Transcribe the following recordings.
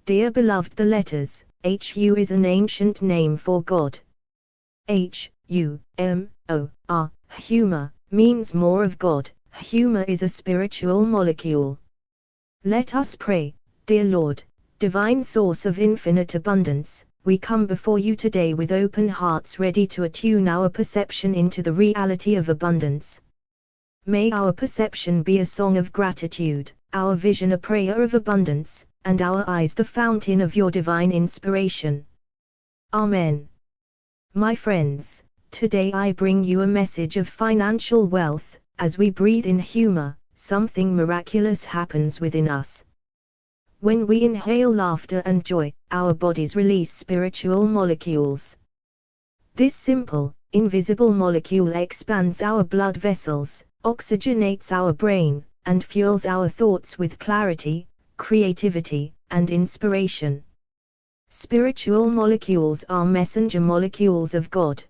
Dear beloved, the letters HU is an ancient name for God. H-U-M-O-R, humor, means more of God. Humor is a spiritual molecule. Let us pray. Dear Lord, divine source of infinite abundance, we come before you today with open hearts, ready to attune our perception into the reality of abundance. May our perception be a song of gratitude, our vision a prayer of abundance, and our eyes the fountain of your divine inspiration. Amen. My friends, today I bring you a message of financial wealth. As we breathe in humor, something miraculous happens within us. When we inhale laughter and joy, our bodies release spiritual molecules. This simple, invisible molecule expands our blood vessels, oxygenates our brain, and fuels our thoughts with clarity, creativity, and inspiration. Spiritual molecules are messenger molecules of God.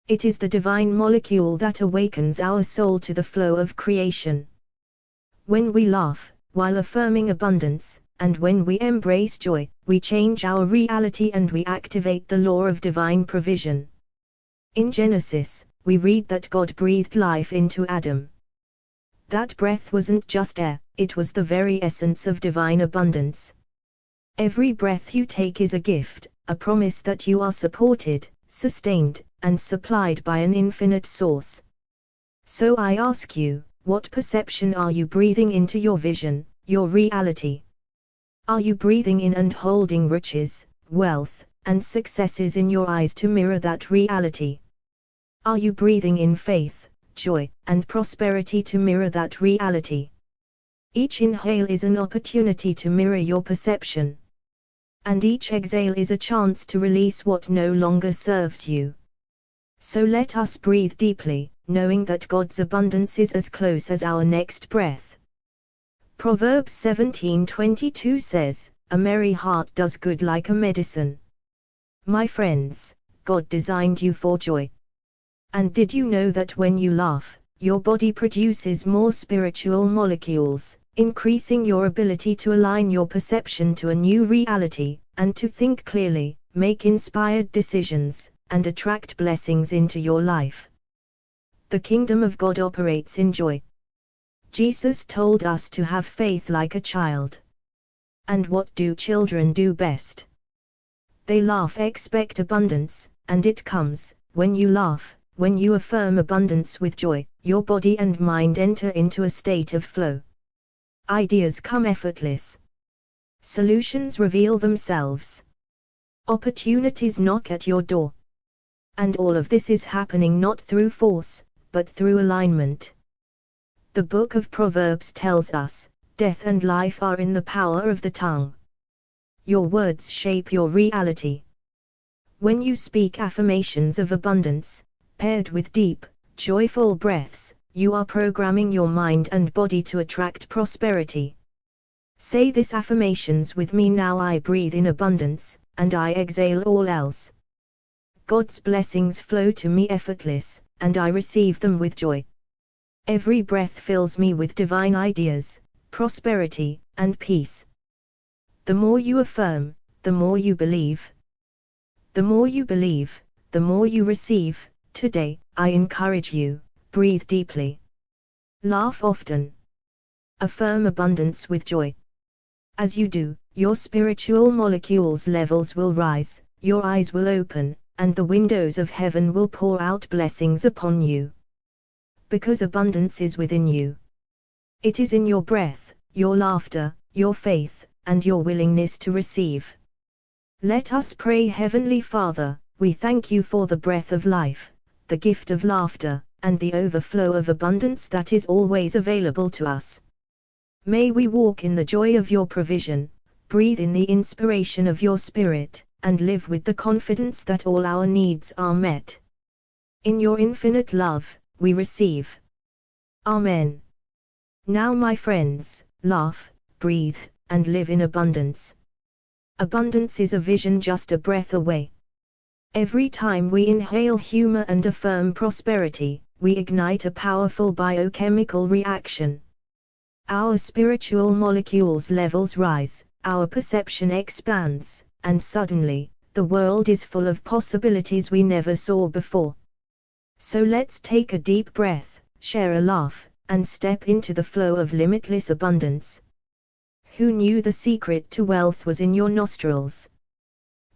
It is the divine molecule that awakens our soul to the flow of creation. When we laugh, while affirming abundance, and when we embrace joy, we change our reality and we activate the law of divine provision. In Genesis, we read that God breathed life into Adam. That breath wasn't just air, it was the very essence of divine abundance. Every breath you take is a gift, a promise that you are supported, sustained, and supplied by an infinite source. So I ask you, what perception are you breathing into your vision, your reality? Are you breathing in and holding riches, wealth, and successes in your eyes to mirror that reality? Are you breathing in faith, joy, and prosperity to mirror that reality? Each inhale is an opportunity to mirror your perception. And each exhale is a chance to release what no longer serves you. So let us breathe deeply, knowing that God's abundance is as close as our next breath. Proverbs 17:22 says, "A merry heart does good like a medicine." My friends, God designed you for joy. And did you know that when you laugh, your body produces more spiritual molecules, increasing your ability to align your perception to a new reality, and to think clearly, make inspired decisions, and attract blessings into your life? The kingdom of God operates in joy. Jesus told us to have faith like a child. And what do children do best? They laugh, expect abundance, and it comes. When you laugh, when you affirm abundance with joy, your body and mind enter into a state of flow. Ideas come effortless. Solutions reveal themselves. Opportunities knock at your door. And all of this is happening not through force, but through alignment. The book of Proverbs tells us, death and life are in the power of the tongue. Your words shape your reality. When you speak affirmations of abundance, paired with deep, joyful breaths, you are programming your mind and body to attract prosperity. Say these affirmations with me now: I breathe in abundance, and I exhale all else. God's blessings flow to me effortless, and I receive them with joy. Every breath fills me with divine ideas, prosperity, and peace. The more you affirm, the more you believe. The more you believe, the more you receive. Today, I encourage you, breathe deeply. Laugh often. Affirm abundance with joy. As you do, your spiritual molecules levels will rise, your eyes will open, and the windows of heaven will pour out blessings upon you. Because abundance is within you. It is in your breath, your laughter, your faith, and your willingness to receive. Let us pray. Heavenly Father, we thank you for the breath of life, the gift of laughter, and the overflow of abundance that is always available to us. May we walk in the joy of your provision, breathe in the inspiration of your Spirit, and live with the confidence that all our needs are met. In your infinite love, we receive. Amen. Now my friends, laugh, breathe, and live in abundance. Abundance is a vision just a breath away. Every time we inhale humor and affirm prosperity, we ignite a powerful biochemical reaction. Our spiritual molecules levels rise, our perception expands, and suddenly, the world is full of possibilities we never saw before. So let's take a deep breath, share a laugh, and step into the flow of limitless abundance. Who knew the secret to wealth was in your nostrils?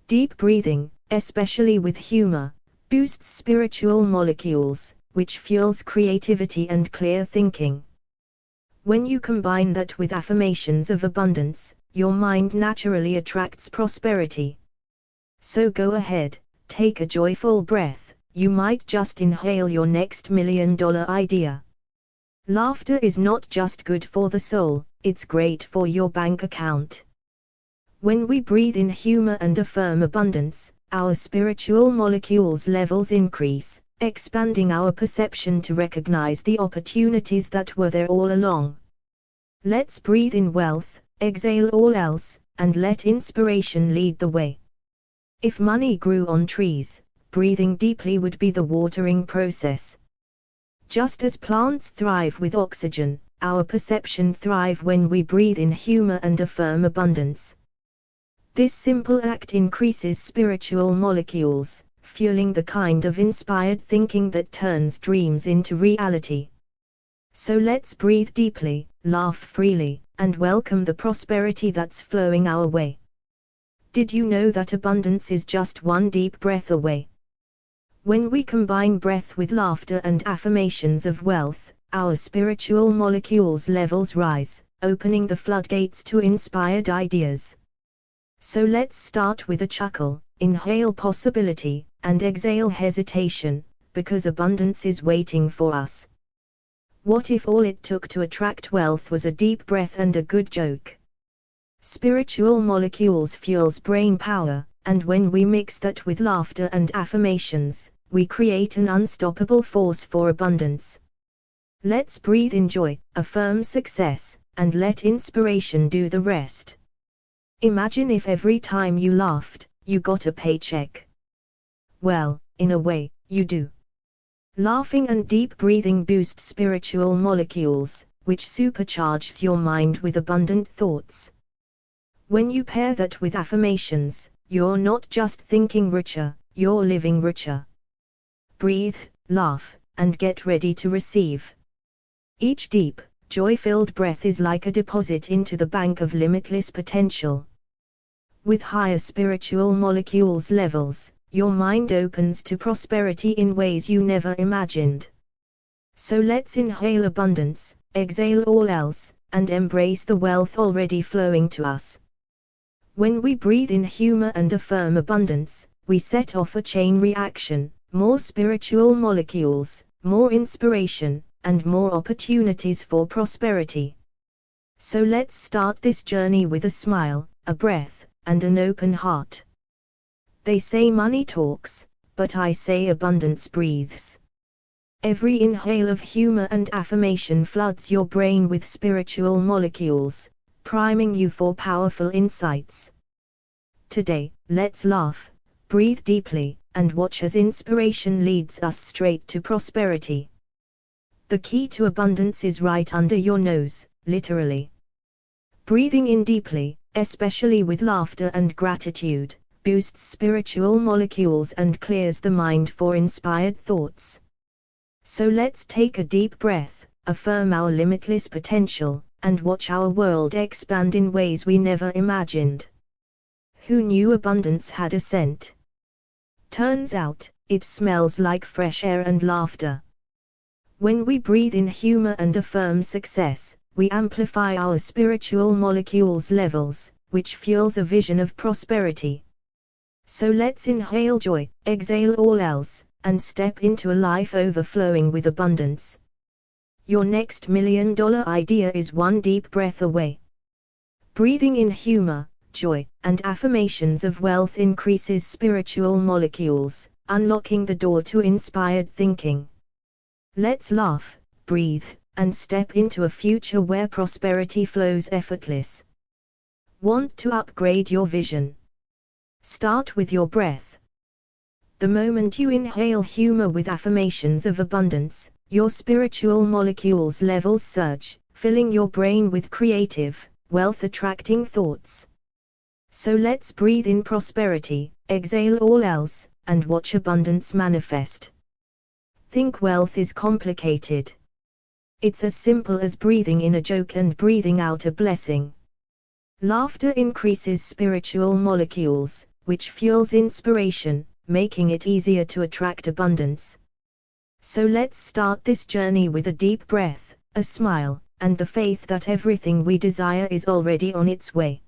Deep breathing, especially with humor, boosts spiritual molecules, which fuels creativity and clear thinking. When you combine that with affirmations of abundance, your mind naturally attracts prosperity. So go ahead, take a joyful breath, you might just inhale your next $1 million idea. Laughter is not just good for the soul, it's great for your bank account. When we breathe in humor and affirm abundance, our spiritual molecules levels increase, expanding our perception to recognize the opportunities that were there all along. Let's breathe in wealth, exhale all else, and let inspiration lead the way. If money grew on trees, breathing deeply would be the watering process. Just as plants thrive with oxygen, our perception thrives when we breathe in humor and affirm abundance. This simple act increases spiritual molecules, fueling the kind of inspired thinking that turns dreams into reality. So let's breathe deeply, laugh freely, and welcome the prosperity that's flowing our way. Did you know that abundance is just one deep breath away? When we combine breath with laughter and affirmations of wealth, our spiritual molecules levels rise, opening the floodgates to inspired ideas. So let's start with a chuckle, inhale possibility, and exhale hesitation, because abundance is waiting for us. What if all it took to attract wealth was a deep breath and a good joke? Spiritual molecules fuels brain power, and when we mix that with laughter and affirmations, we create an unstoppable force for abundance. Let's breathe in joy, affirm success, and let inspiration do the rest. Imagine if every time you laughed, you got a paycheck. Well, in a way, you do. Laughing and deep breathing boost spiritual molecules, which supercharges your mind with abundant thoughts. When you pair that with affirmations, you're not just thinking richer, you're living richer. Breathe, laugh, and get ready to receive. Each deep, joy-filled breath is like a deposit into the bank of limitless potential. With higher spiritual molecules levels, your mind opens to prosperity in ways you never imagined. So let's inhale abundance, exhale all else, and embrace the wealth already flowing to us. When we breathe in humor and affirm abundance, we set off a chain reaction, more spiritual molecules, more inspiration, and more opportunities for prosperity. So let's start this journey with a smile, a breath, and an open heart. They say money talks, but I say abundance breathes. Every inhale of humor and affirmation floods your brain with spiritual molecules, priming you for powerful insights. Today, let's laugh, breathe deeply, and watch as inspiration leads us straight to prosperity. The key to abundance is right under your nose, literally. Breathing in deeply, especially with laughter and gratitude, boosts spiritual molecules and clears the mind for inspired thoughts. So let's take a deep breath, affirm our limitless potential, and watch our world expand in ways we never imagined. Who knew abundance had a scent? Turns out, it smells like fresh air and laughter. When we breathe in humor and affirm success, we amplify our spiritual molecules levels, which fuels a vision of prosperity. So let's inhale joy, exhale all else, and step into a life overflowing with abundance. Your next $1 million idea is one deep breath away. Breathing in humor, joy, and affirmations of wealth increases spiritual molecules, unlocking the door to inspired thinking. Let's laugh, breathe, and step into a future where prosperity flows effortless. Want to upgrade your vision? Start with your breath. The moment you inhale humor with affirmations of abundance, your spiritual molecules levels surge, filling your brain with creative, wealth-attracting thoughts. So let's breathe in prosperity, exhale all else, and watch abundance manifest. Think wealth is complicated. It's as simple as breathing in a joke and breathing out a blessing. Laughter increases spiritual molecules, which fuels inspiration, making it easier to attract abundance. So let's start this journey with a deep breath, a smile, and the faith that everything we desire is already on its way.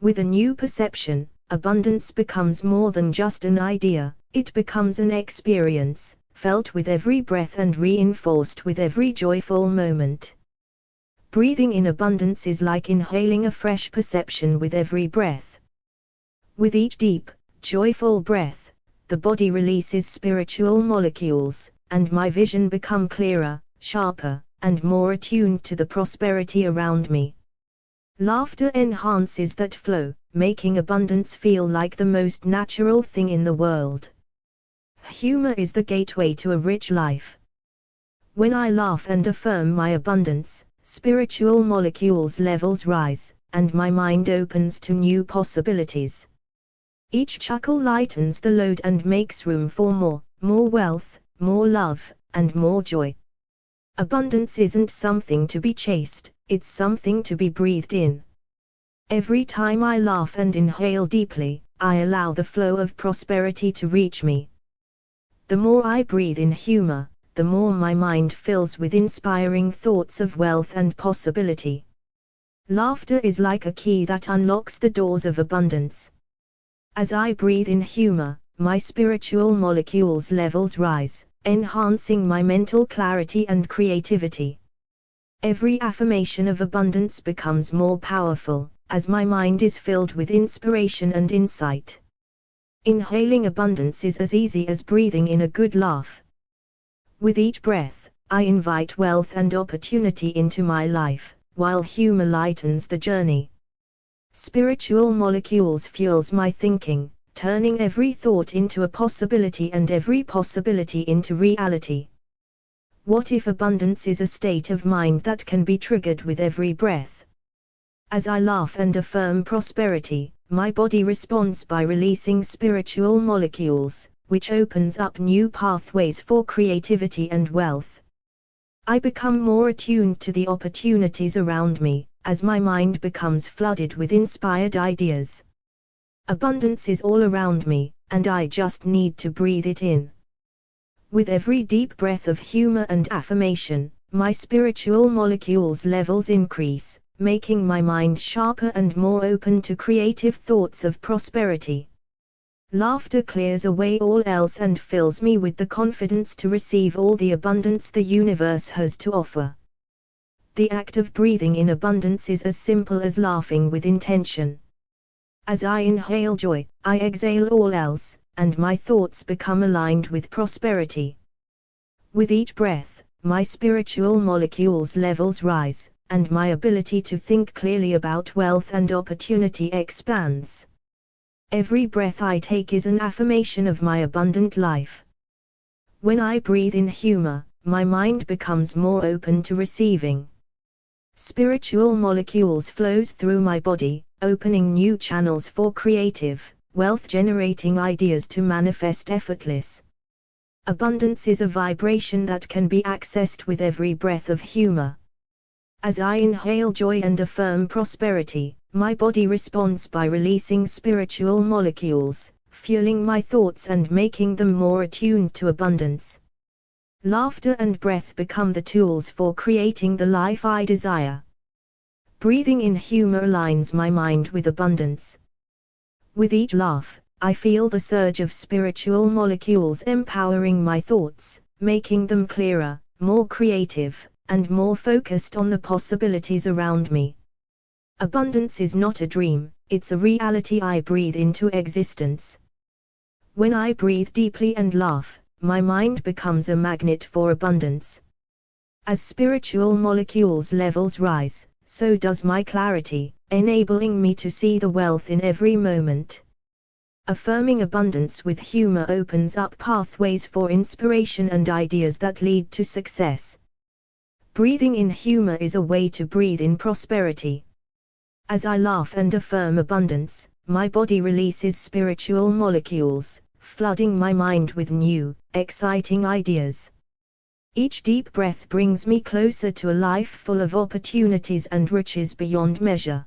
With a new perception, abundance becomes more than just an idea, it becomes an experience, felt with every breath and reinforced with every joyful moment. Breathing in abundance is like inhaling a fresh perception with every breath. With each deep, joyful breath, the body releases spiritual molecules, and my vision becomes clearer, sharper, and more attuned to the prosperity around me. Laughter enhances that flow, making abundance feel like the most natural thing in the world. Humor is the gateway to a rich life. When I laugh and affirm my abundance, spiritual molecules levels rise, and my mind opens to new possibilities. Each chuckle lightens the load and makes room for more wealth, more love, and more joy. Abundance isn't something to be chased, it's something to be breathed in. Every time I laugh and inhale deeply, I allow the flow of prosperity to reach me. The more I breathe in humor, the more my mind fills with inspiring thoughts of wealth and possibility. Laughter is like a key that unlocks the doors of abundance. As I breathe in humor, my spiritual molecules levels rise, enhancing my mental clarity and creativity. Every affirmation of abundance becomes more powerful, as my mind is filled with inspiration and insight. Inhaling abundance is as easy as breathing in a good laugh. With each breath, I invite wealth and opportunity into my life, while humor lightens the journey. Spiritual molecules fuels my thinking, turning every thought into a possibility and every possibility into reality. What if abundance is a state of mind that can be triggered with every breath? As I laugh and affirm prosperity, my body responds by releasing spiritual molecules, which opens up new pathways for creativity and wealth. I become more attuned to the opportunities around me, as my mind becomes flooded with inspired ideas. Abundance is all around me, and I just need to breathe it in. With every deep breath of humor and affirmation, my spiritual molecules levels increase, making my mind sharper and more open to creative thoughts of prosperity. Laughter clears away all else and fills me with the confidence to receive all the abundance the universe has to offer. The act of breathing in abundance is as simple as laughing with intention. As I inhale joy, I exhale all else, and my thoughts become aligned with prosperity. With each breath, my spiritual molecules levels rise, and my ability to think clearly about wealth and opportunity expands. Every breath I take is an affirmation of my abundant life. When I breathe in humor, my mind becomes more open to receiving. Spiritual molecules flows through my body, opening new channels for creative, wealth-generating ideas to manifest effortless. Abundance is a vibration that can be accessed with every breath of humor. As I inhale joy and affirm prosperity, my body responds by releasing spiritual molecules, fueling my thoughts and making them more attuned to abundance. Laughter and breath become the tools for creating the life I desire. Breathing in humor aligns my mind with abundance. With each laugh, I feel the surge of spiritual molecules empowering my thoughts, making them clearer, more creative, and more focused on the possibilities around me. Abundance is not a dream, it's a reality I breathe into existence. When I breathe deeply and laugh, my mind becomes a magnet for abundance. As spiritual molecules levels rise, so does my clarity, enabling me to see the wealth in every moment. Affirming abundance with humor opens up pathways for inspiration and ideas that lead to success. Breathing in humor is a way to breathe in prosperity. As I laugh and affirm abundance, my body releases spiritual molecules, flooding my mind with new, exciting ideas. Each deep breath brings me closer to a life full of opportunities and riches beyond measure.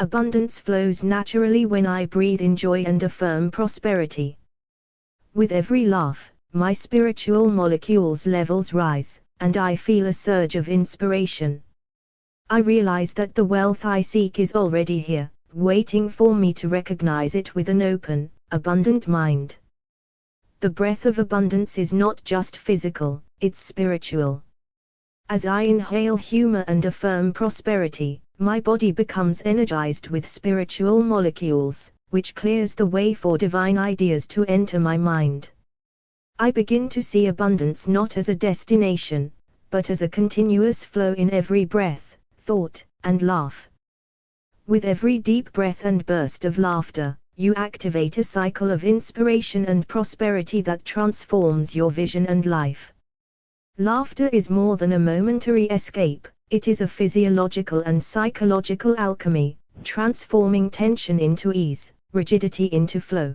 Abundance flows naturally when I breathe in joy and affirm prosperity. With every laugh, my spiritual molecules levels rise, and I feel a surge of inspiration. I realize that the wealth I seek is already here, waiting for me to recognize it with an open, abundant mind. The breath of abundance is not just physical, it's spiritual. As I inhale humor and affirm prosperity, my body becomes energized with spiritual molecules, which clears the way for divine ideas to enter my mind. I begin to see abundance not as a destination, but as a continuous flow in every breath, thought, and laugh. With every deep breath and burst of laughter, you activate a cycle of inspiration and prosperity that transforms your vision and life. Laughter is more than a momentary escape, it is a physiological and psychological alchemy, transforming tension into ease, rigidity into flow.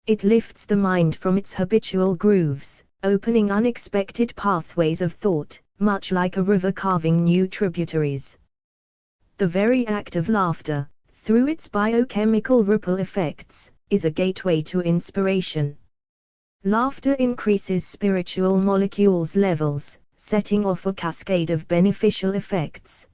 It lifts the mind from its habitual grooves, opening unexpected pathways of thought, much like a river carving new tributaries. The very act of laughter, through its biochemical ripple effects, is a gateway to inspiration. Laughter increases spiritual molecules levels, setting off a cascade of beneficial effects.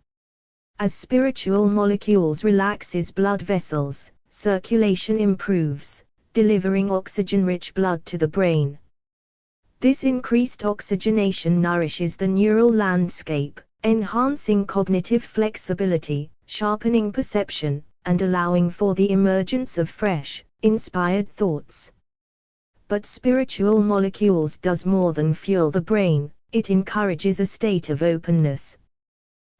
As spiritual molecules relaxes blood vessels, circulation improves, delivering oxygen-rich blood to the brain. This increased oxygenation nourishes the neural landscape, enhancing cognitive flexibility, sharpening perception, and allowing for the emergence of fresh, inspired thoughts. But spiritual molecules does more than fuel the brain, it encourages a state of openness.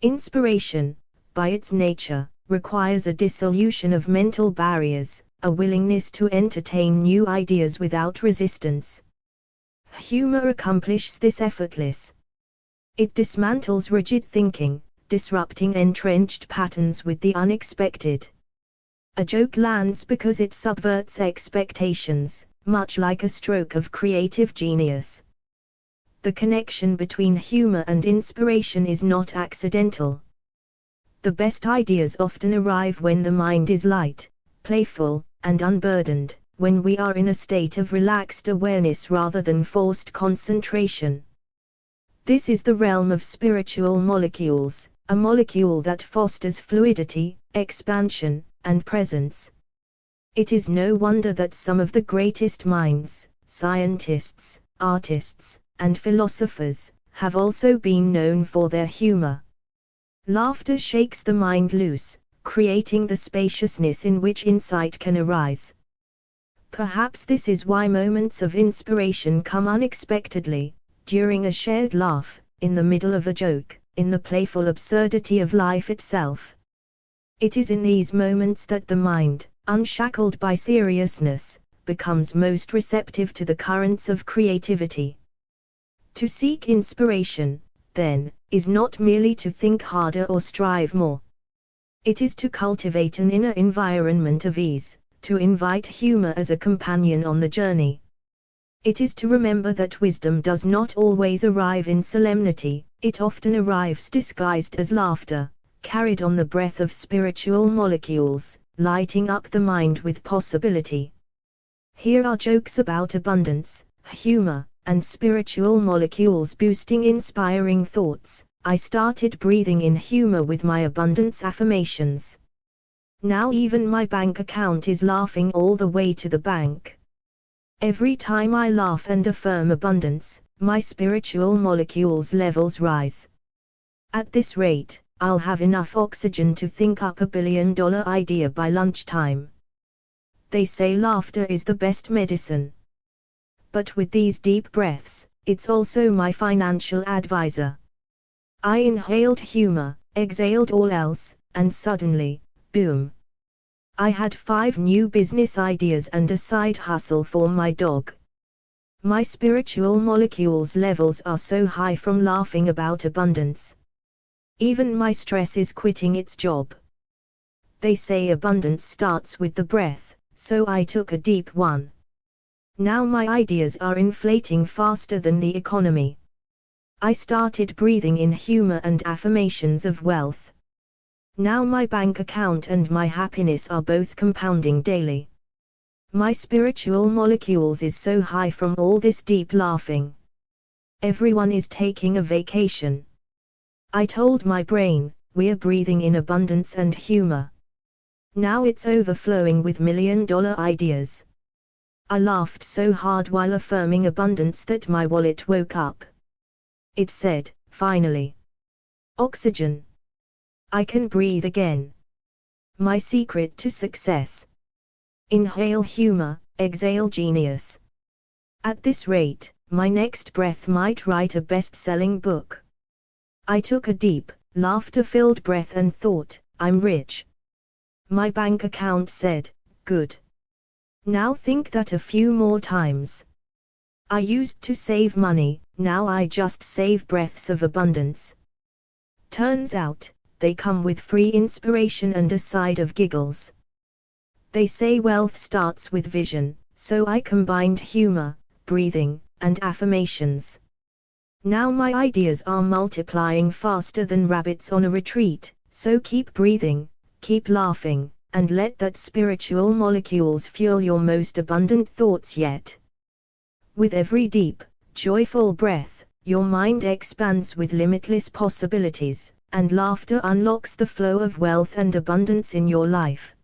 Inspiration, by its nature, requires a dissolution of mental barriers, a willingness to entertain new ideas without resistance. Humor accomplishes this effortless. It dismantles rigid thinking, disrupting entrenched patterns with the unexpected. A joke lands because it subverts expectations, much like a stroke of creative genius. The connection between humor and inspiration is not accidental. The best ideas often arrive when the mind is light, playful, and unburdened, when we are in a state of relaxed awareness rather than forced concentration. This is the realm of spiritual molecules, a molecule that fosters fluidity, expansion, and presence. It is no wonder that some of the greatest minds, scientists, artists, and philosophers, have also been known for their humor. Laughter shakes the mind loose, creating the spaciousness in which insight can arise. Perhaps this is why moments of inspiration come unexpectedly, during a shared laugh, in the middle of a joke, in the playful absurdity of life itself. It is in these moments that the mind, unshackled by seriousness, becomes most receptive to the currents of creativity. To seek inspiration, then, is not merely to think harder or strive more. It is to cultivate an inner environment of ease, to invite humor as a companion on the journey. It is to remember that wisdom does not always arrive in solemnity, it often arrives disguised as laughter, carried on the breath of spiritual molecules, lighting up the mind with possibility. Here are jokes about abundance, humor, and spiritual molecules boosting inspiring thoughts. I started breathing in humor with my abundance affirmations. Now even my bank account is laughing all the way to the bank. Every time I laugh and affirm abundance, my spiritual molecules levels rise. At this rate, I'll have enough oxygen to think up a $1 billion idea by lunchtime. They say laughter is the best medicine. But with these deep breaths, it's also my financial advisor. I inhaled humor, exhaled all else, and suddenly, boom. I had 5 new business ideas and a side hustle for my dog. My spiritual molecules levels are so high from laughing about abundance. Even my stress is quitting its job. They say abundance starts with the breath, so I took a deep one. Now my ideas are inflating faster than the economy. I started breathing in humor and affirmations of wealth. Now my bank account and my happiness are both compounding daily. My spiritual molecules is so high from all this deep laughing. Everyone is taking a vacation. I told my brain, we're breathing in abundance and humor. Now it's overflowing with million-dollar ideas. I laughed so hard while affirming abundance that my wallet woke up. It said, finally. Oxygen. I can breathe again. My secret to success. Inhale humor, exhale genius. At this rate, my next breath might write a best-selling book. I took a deep, laughter-filled breath and thought, I'm rich. My bank account said, good. Now think that a few more times. I used to save money, now I just save breaths of abundance. Turns out, they come with free inspiration and a side of giggles. They say wealth starts with vision, so I combined humor, breathing, and affirmations. Now my ideas are multiplying faster than rabbits on a retreat, so keep breathing, keep laughing, and let that spiritual molecules fuel your most abundant thoughts yet. With every deep, joyful breath, your mind expands with limitless possibilities, and laughter unlocks the flow of wealth and abundance in your life.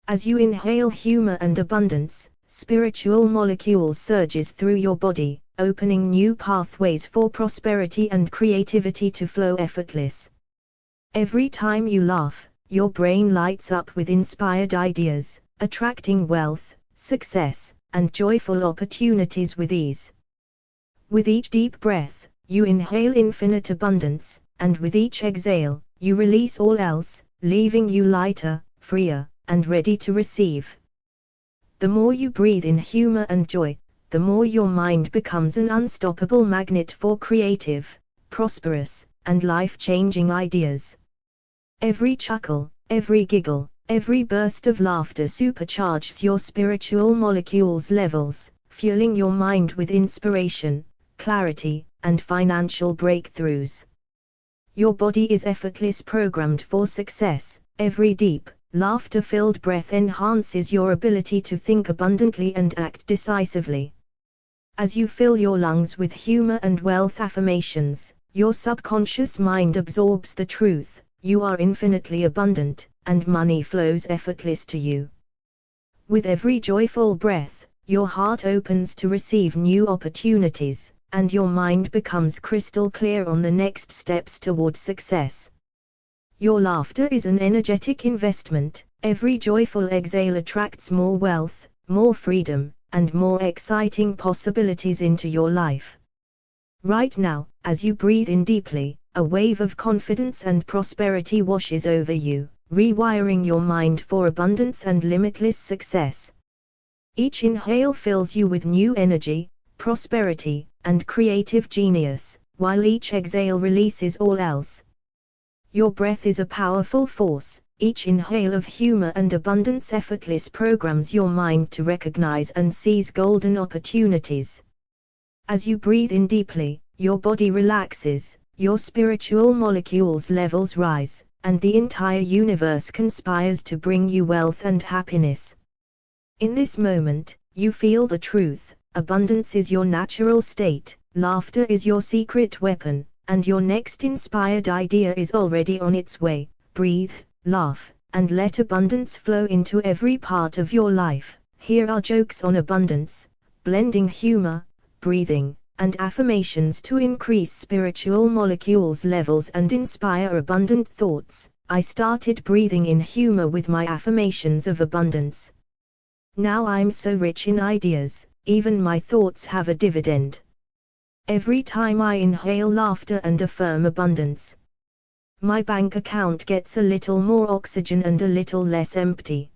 As you inhale humor and abundance, spiritual molecules surges through your body, opening new pathways for prosperity and creativity to flow effortless. Every time you laugh, your brain lights up with inspired ideas, attracting wealth, success, and joyful opportunities with ease. With each deep breath, you inhale infinite abundance, and with each exhale, you release all else, leaving you lighter, freer, and ready to receive. The more you breathe in humor and joy, the more your mind becomes an unstoppable magnet for creative, prosperous, and life-changing ideas. Every chuckle, every giggle, every burst of laughter supercharges your spiritual molecules levels, fueling your mind with inspiration, clarity, and financial breakthroughs. Your body is effortlessly programmed for success. Every deep, laughter-filled breath enhances your ability to think abundantly and act decisively. As you fill your lungs with humor and wealth affirmations, your subconscious mind absorbs the truth, you are infinitely abundant, and money flows effortless to you. With every joyful breath, your heart opens to receive new opportunities, and your mind becomes crystal clear on the next steps toward success. Your laughter is an energetic investment. Every joyful exhale attracts more wealth, more freedom, and more exciting possibilities into your life. Right now, as you breathe in deeply, a wave of confidence and prosperity washes over you, rewiring your mind for abundance and limitless success. Each inhale fills you with new energy, prosperity, and creative genius, while each exhale releases all else. Your breath is a powerful force. Each inhale of humor and abundance effortless programs your mind to recognize and seize golden opportunities. As you breathe in deeply, your body relaxes, your spiritual molecules levels rise, and the entire universe conspires to bring you wealth and happiness. In this moment, you feel the truth. Abundance is your natural state, laughter is your secret weapon, and your next inspired idea is already on its way. Breathe, laugh, and let abundance flow into every part of your life. Here are jokes on abundance, blending humor, breathing, and affirmations to increase spiritual molecules levels and inspire abundant thoughts. I started breathing in humor with my affirmations of abundance. Now I'm so rich in ideas, even my thoughts have a dividend. Every time I inhale laughter and affirm abundance, my bank account gets a little more oxygen and a little less empty.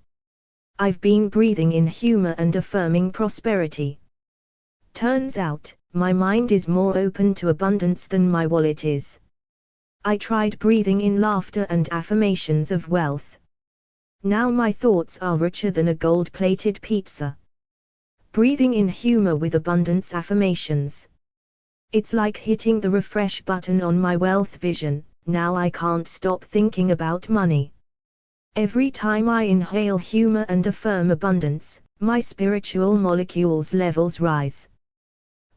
I've been breathing in humor and affirming prosperity. Turns out, my mind is more open to abundance than my wallet is. I tried breathing in laughter and affirmations of wealth. Now my thoughts are richer than a gold-plated pizza. Breathing in humor with abundance affirmations. It's like hitting the refresh button on my wealth vision. Now I can't stop thinking about money. Every time I inhale humor and affirm abundance, my spiritual molecules levels rise.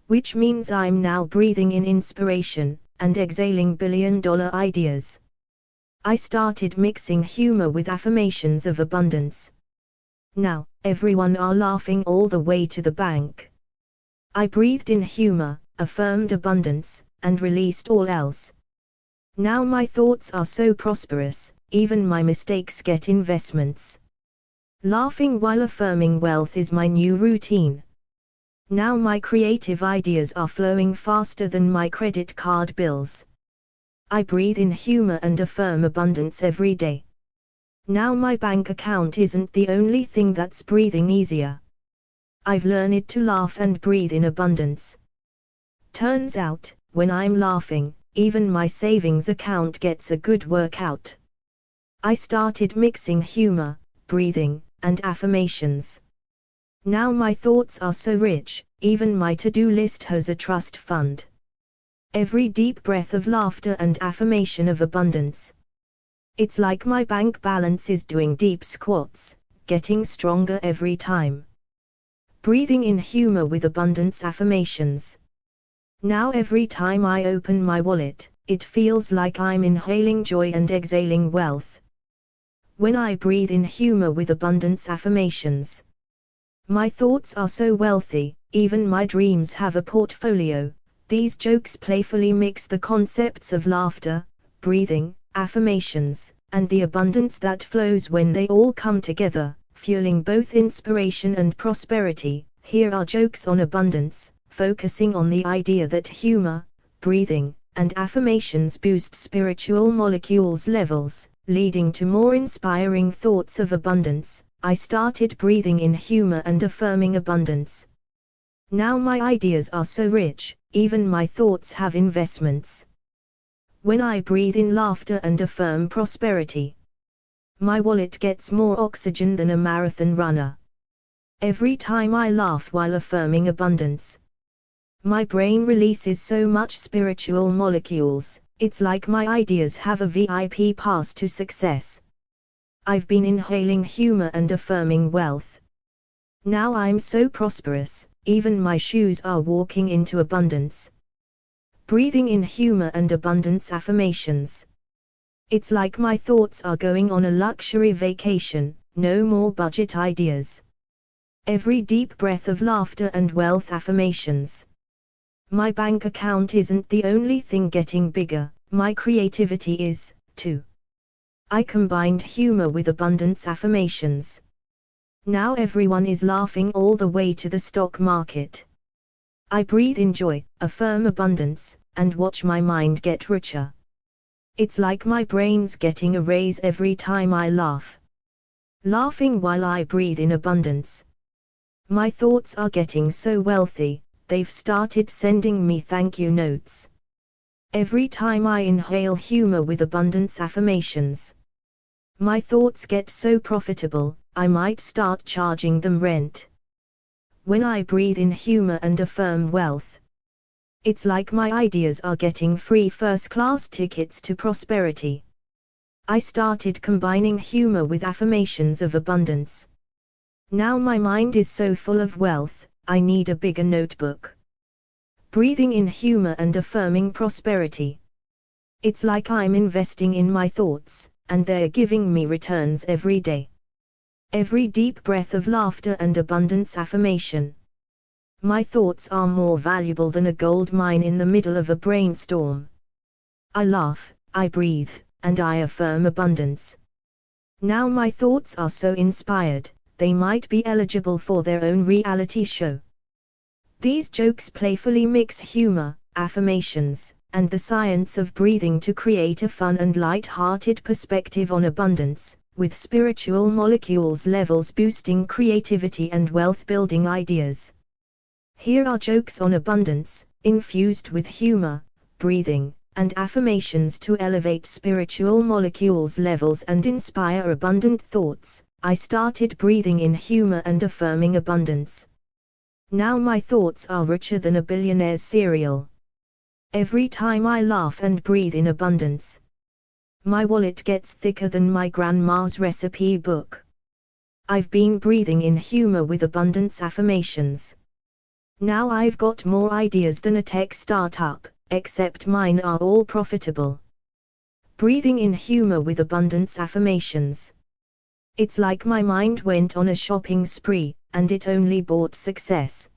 Which means I'm now breathing in inspiration, and exhaling billion-dollar ideas. I started mixing humor with affirmations of abundance. Now, everyone are laughing all the way to the bank. I breathed in humor, affirmed abundance, and released all else. Now my thoughts are so prosperous, even my mistakes get investments. Laughing while affirming wealth is my new routine. Now my creative ideas are flowing faster than my credit card bills. I breathe in humor and affirm abundance every day. Now my bank account isn't the only thing that's breathing easier. I've learned to laugh and breathe in abundance. Turns out, when I'm laughing, even my savings account gets a good workout. I started mixing humor, breathing, and affirmations. Now my thoughts are so rich, even my to-do list has a trust fund. Every deep breath of laughter and affirmation of abundance. It's like my bank balance is doing deep squats, getting stronger every time. Breathing in humor with abundance affirmations. Now every time I open my wallet, it feels like I'm inhaling joy and exhaling wealth. When I breathe in humor with abundance affirmations, my thoughts are so wealthy, even my dreams have a portfolio. These jokes playfully mix the concepts of laughter, breathing, affirmations, and the abundance that flows when they all come together, fueling both inspiration and prosperity. Here are jokes on abundance, focusing on the idea that humor, breathing, and affirmations boost spiritual molecules levels, leading to more inspiring thoughts of abundance. I started breathing in humor and affirming abundance. Now my ideas are so rich, even my thoughts have investments. When I breathe in laughter and affirm prosperity, my wallet gets more oxygen than a marathon runner. Every time I laugh while affirming abundance, my brain releases so much spiritual molecules, it's like my ideas have a VIP pass to success. I've been inhaling humor and affirming wealth. Now I'm so prosperous, even my shoes are walking into abundance. Breathing in humor and abundance affirmations. It's like my thoughts are going on a luxury vacation, no more budget ideas. Every deep breath of laughter and wealth affirmations. My bank account isn't the only thing getting bigger, my creativity is, too. I combined humor with abundance affirmations. Now everyone is laughing all the way to the stock market. I breathe in joy, affirm abundance, and watch my mind get richer. It's like my brain's getting a raise every time I laugh. Laughing while I breathe in abundance. My thoughts are getting so wealthy, they've started sending me thank you notes. Every time I inhale humor with abundance affirmations, my thoughts get so profitable, I might start charging them rent. When I breathe in humor and affirm wealth, it's like my ideas are getting free first-class tickets to prosperity. I started combining humor with affirmations of abundance. Now my mind is so full of wealth, I need a bigger notebook. Breathing in humor and affirming prosperity. It's like I'm investing in my thoughts, and they're giving me returns every day. Every deep breath of laughter and abundance affirmation. My thoughts are more valuable than a gold mine in the middle of a brainstorm. I laugh, I breathe, and I affirm abundance. Now my thoughts are so inspired, they might be eligible for their own reality show. These jokes playfully mix humor, affirmations, and the science of breathing to create a fun and light-hearted perspective on abundance, with spiritual molecules levels boosting creativity and wealth-building ideas. Here are jokes on abundance, infused with humor, breathing, and affirmations to elevate spiritual molecules levels and inspire abundant thoughts. I started breathing in humor and affirming abundance. Now my thoughts are richer than a billionaire's cereal. Every time I laugh and breathe in abundance, my wallet gets thicker than my grandma's recipe book. I've been breathing in humor with abundance affirmations. Now I've got more ideas than a tech startup, except mine are all profitable. Breathing in humor with abundance affirmations. It's like my mind went on a shopping spree, and it only bought success.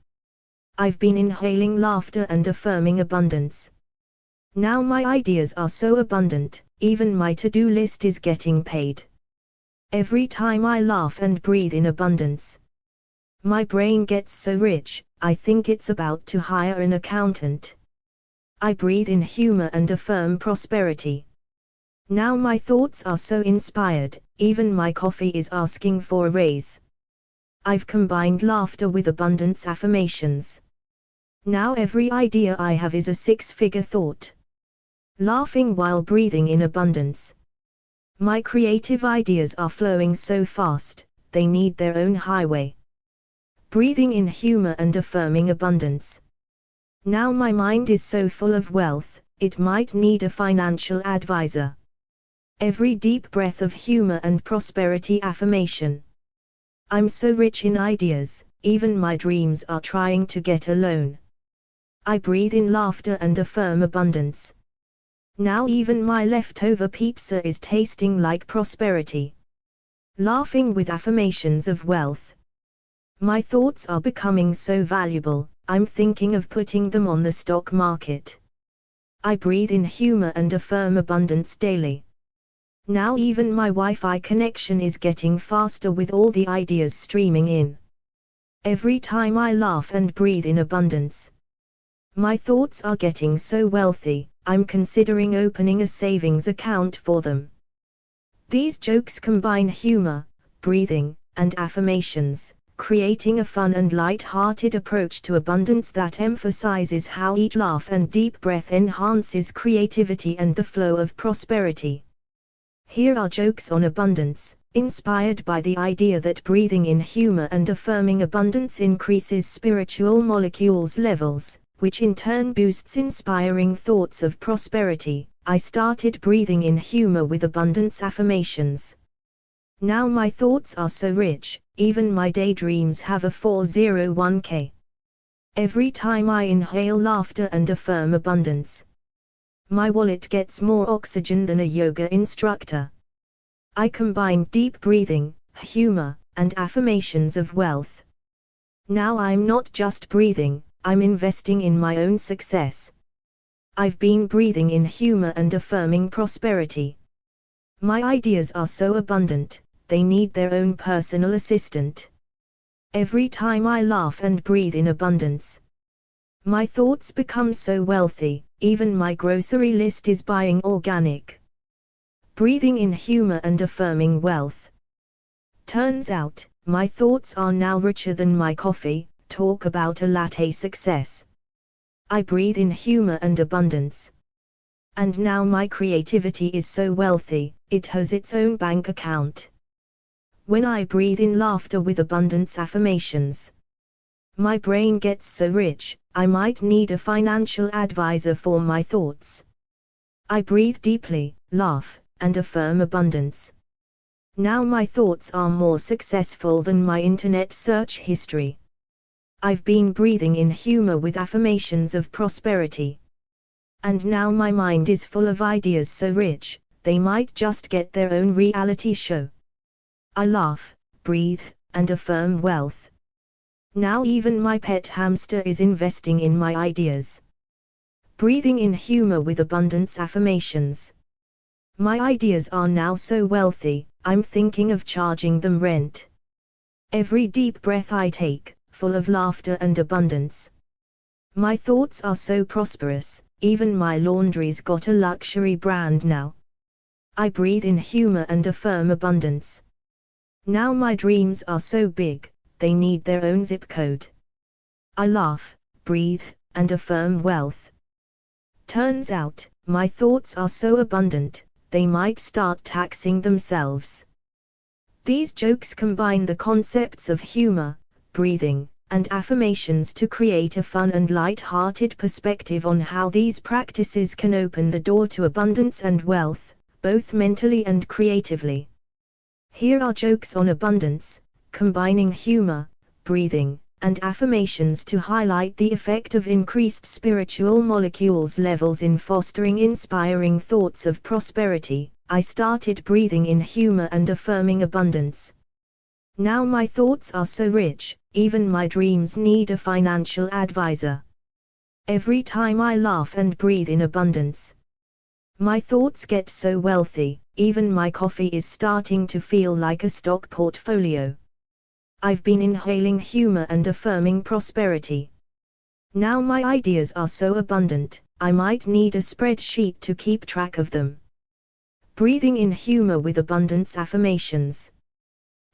I've been inhaling laughter and affirming abundance. Now my ideas are so abundant, even my to-do list is getting paid. Every time I laugh and breathe in abundance, my brain gets so rich, I think it's about to hire an accountant. I breathe in humor and affirm prosperity. Now my thoughts are so inspired, even my coffee is asking for a raise. I've combined laughter with abundance affirmations. Now every idea I have is a six-figure thought. Laughing while breathing in abundance. My creative ideas are flowing so fast, they need their own highway. Breathing in humor and affirming abundance. Now my mind is so full of wealth, it might need a financial advisor. Every deep breath of humor and prosperity affirmation. I'm so rich in ideas, even my dreams are trying to get a loan. I breathe in laughter and affirm abundance. Now even my leftover pizza is tasting like prosperity. Laughing with affirmations of wealth. My thoughts are becoming so valuable, I'm thinking of putting them on the stock market. I breathe in humor and affirm abundance daily. Now even my Wi-Fi connection is getting faster with all the ideas streaming in. Every time I laugh and breathe in abundance, my thoughts are getting so wealthy, I'm considering opening a savings account for them. These jokes combine humor, breathing, and affirmations, creating a fun and light-hearted approach to abundance that emphasizes how each laugh and deep breath enhances creativity and the flow of prosperity. Here are jokes on abundance, inspired by the idea that breathing in humor and affirming abundance increases spiritual molecules levels, which in turn boosts inspiring thoughts of prosperity. I started breathing in humor with abundance affirmations. Now my thoughts are so rich, even my daydreams have a 401k. Every time I inhale laughter and affirm abundance, my wallet gets more oxygen than a yoga instructor. I combine deep breathing, humor, and affirmations of wealth. Now I'm not just breathing, I'm investing in my own success. I've been breathing in humor and affirming prosperity. My ideas are so abundant, they need their own personal assistant. Every time I laugh and breathe in abundance, my thoughts become so wealthy, even my grocery list is buying organic. Breathing in humor and affirming wealth. Turns out, my thoughts are now richer than my coffee. Talk about a latte success. I breathe in humor and abundance. And now my creativity is so wealthy, it has its own bank account. When I breathe in laughter with abundance affirmations, my brain gets so rich, I might need a financial advisor for my thoughts. I breathe deeply, laugh, and affirm abundance. Now my thoughts are more successful than my internet search history. I've been breathing in humor with affirmations of prosperity. And now my mind is full of ideas so rich, they might just get their own reality show. I laugh, breathe, and affirm wealth. Now even my pet hamster is investing in my ideas. Breathing in humor with abundance affirmations. My ideas are now so wealthy, I'm thinking of charging them rent. Every deep breath I take, full of laughter and abundance. My thoughts are so prosperous, even my laundry's got a luxury brand now. I breathe in humor and affirm abundance. Now my dreams are so big, they need their own zip code. I laugh, breathe, and affirm wealth. Turns out, my thoughts are so abundant, they might start taxing themselves. These jokes combine the concepts of humor, breathing, and affirmations to create a fun and light-hearted perspective on how these practices can open the door to abundance and wealth, both mentally and creatively. Here are jokes on abundance, combining humor, breathing, and affirmations to highlight the effect of increased spiritual molecules levels in fostering inspiring thoughts of prosperity. I started breathing in humor and affirming abundance. Now my thoughts are so rich, even my dreams need a financial advisor. Every time I laugh and breathe in abundance, my thoughts get so wealthy, even my coffee is starting to feel like a stock portfolio. I've been inhaling humor and affirming prosperity. Now my ideas are so abundant, I might need a spreadsheet to keep track of them. Breathing in humor with abundance affirmations.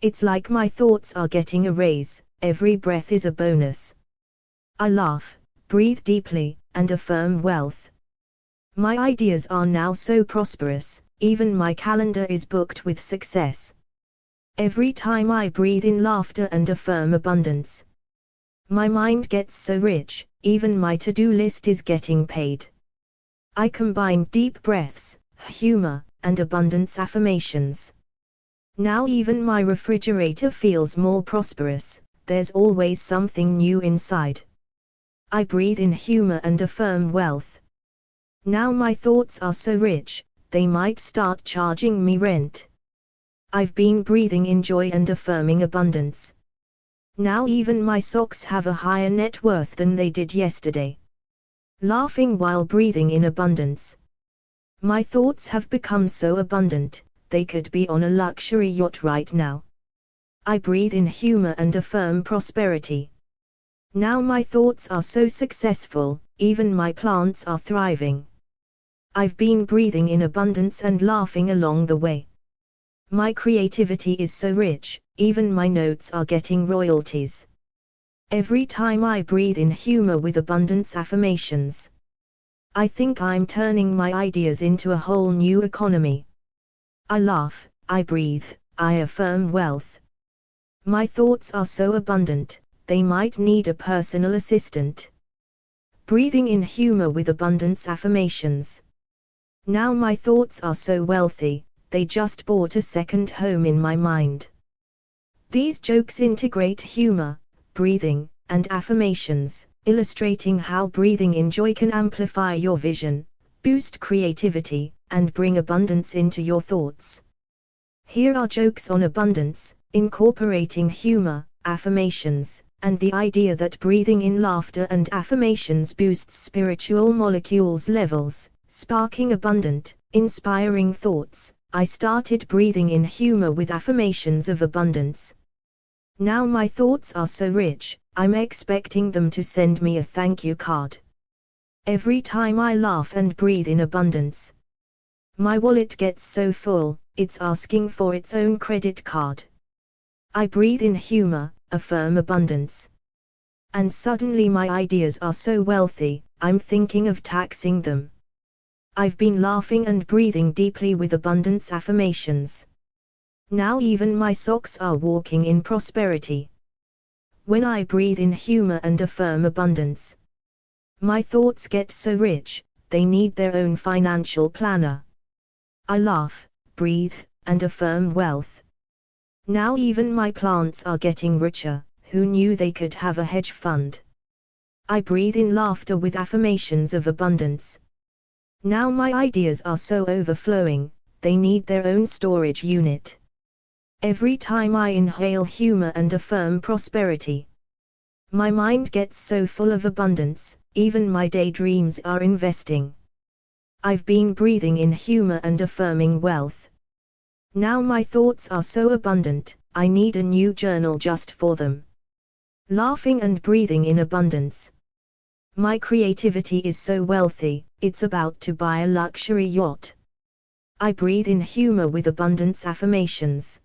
It's like my thoughts are getting a raise, every breath is a bonus. I laugh, breathe deeply, and affirm wealth. My ideas are now so prosperous, even my calendar is booked with success. Every time I breathe in laughter and affirm abundance, my mind gets so rich, even my to-do list is getting paid. I combine deep breaths, humor, and abundance affirmations. Now even my refrigerator feels more prosperous, there's always something new inside. I breathe in humor and affirm wealth. Now my thoughts are so rich, they might start charging me rent. I've been breathing in joy and affirming abundance. Now even my socks have a higher net worth than they did yesterday. Laughing while breathing in abundance. My thoughts have become so abundant, they could be on a luxury yacht right now. I breathe in humor and affirm prosperity. Now my thoughts are so successful, even my plants are thriving. I've been breathing in abundance and laughing along the way. My creativity is so rich, even my notes are getting royalties. Every time I breathe in humor with abundance affirmations, I think I'm turning my ideas into a whole new economy. I laugh, I breathe, I affirm wealth. My thoughts are so abundant, they might need a personal assistant. Breathing in humor with abundance affirmations. Now my thoughts are so wealthy, they just bought a second home in my mind. These jokes integrate humor, breathing, and affirmations, illustrating how breathing in joy can amplify your vision, boost creativity, and bring abundance into your thoughts. Here are jokes on abundance, incorporating humor, affirmations, and the idea that breathing in laughter and affirmations boosts spiritual molecules levels, sparking abundant, inspiring thoughts. I started breathing in humor with affirmations of abundance. Now my thoughts are so rich, I'm expecting them to send me a thank you card. Every time I laugh and breathe in abundance, my wallet gets so full, it's asking for its own credit card. I breathe in humor, affirm abundance. And suddenly my ideas are so wealthy, I'm thinking of taxing them. I've been laughing and breathing deeply with abundance affirmations. Now even my socks are walking in prosperity. When I breathe in humor and affirm abundance, my thoughts get so rich, they need their own financial planner. I laugh, breathe, and affirm wealth. Now even my plants are getting richer, who knew they could have a hedge fund? I breathe in laughter with affirmations of abundance. Now my ideas are so overflowing, they need their own storage unit. Every time I inhale humor and affirm prosperity, my mind gets so full of abundance, even my daydreams are investing. I've been breathing in humor and affirming wealth. Now my thoughts are so abundant, I need a new journal just for them. Laughing and breathing in abundance. My creativity is so wealthy, it's about to buy a luxury yacht. I breathe in humor with abundance affirmations.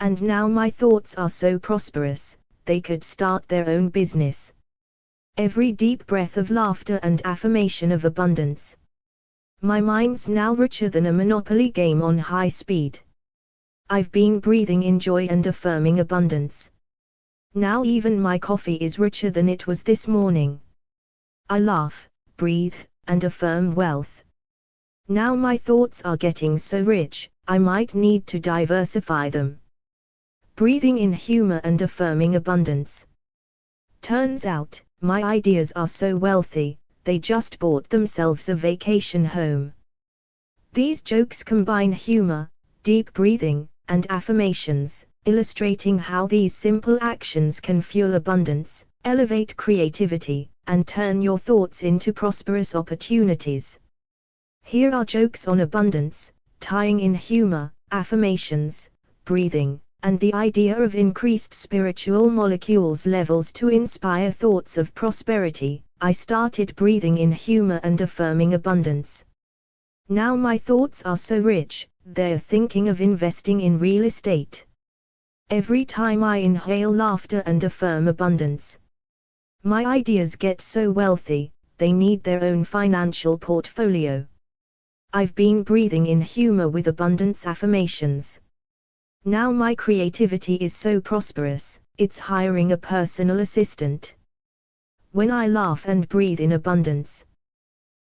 And now my thoughts are so prosperous, they could start their own business. every deep breath of laughter and affirmation of abundance. My mind's now richer than a Monopoly game on high speed. I've been breathing in joy and affirming abundance. Now even my coffee is richer than it was this morning. I laugh, breathe, and affirm wealth. Now my thoughts are getting so rich, I might need to diversify them. Breathing in humor and affirming abundance. Turns out, my ideas are so wealthy, they just bought themselves a vacation home. These jokes combine humor, deep breathing, and affirmations, illustrating how these simple actions can fuel abundance, elevate creativity, and turn your thoughts into prosperous opportunities. Here are jokes on abundance, tying in humor, affirmations, breathing, and the idea of increased spiritual molecules levels to inspire thoughts of prosperity. I started breathing in humor and affirming abundance. Now my thoughts are so rich, they're thinking of investing in real estate. Every time I inhale laughter and affirm abundance, my ideas get so wealthy, they need their own financial portfolio. I've been breathing in humor with abundance affirmations. Now my creativity is so prosperous, it's hiring a personal assistant. When I laugh and breathe in abundance,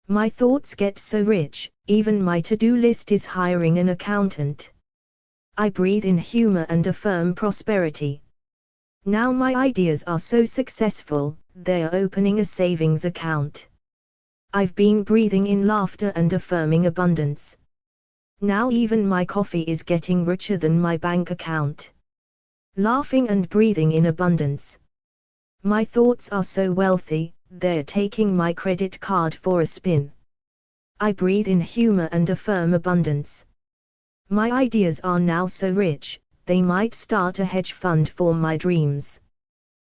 my thoughts get so rich, even my to-do list is hiring an accountant. I breathe in humor and affirm prosperity. Now my ideas are so successful, they're opening a savings account. I've been breathing in laughter and affirming abundance. Now even my coffee is getting richer than my bank account. Laughing and breathing in abundance. My thoughts are so wealthy, they're taking my credit card for a spin. I breathe in humor and affirm abundance. My ideas are now so rich, they might start a hedge fund for my dreams.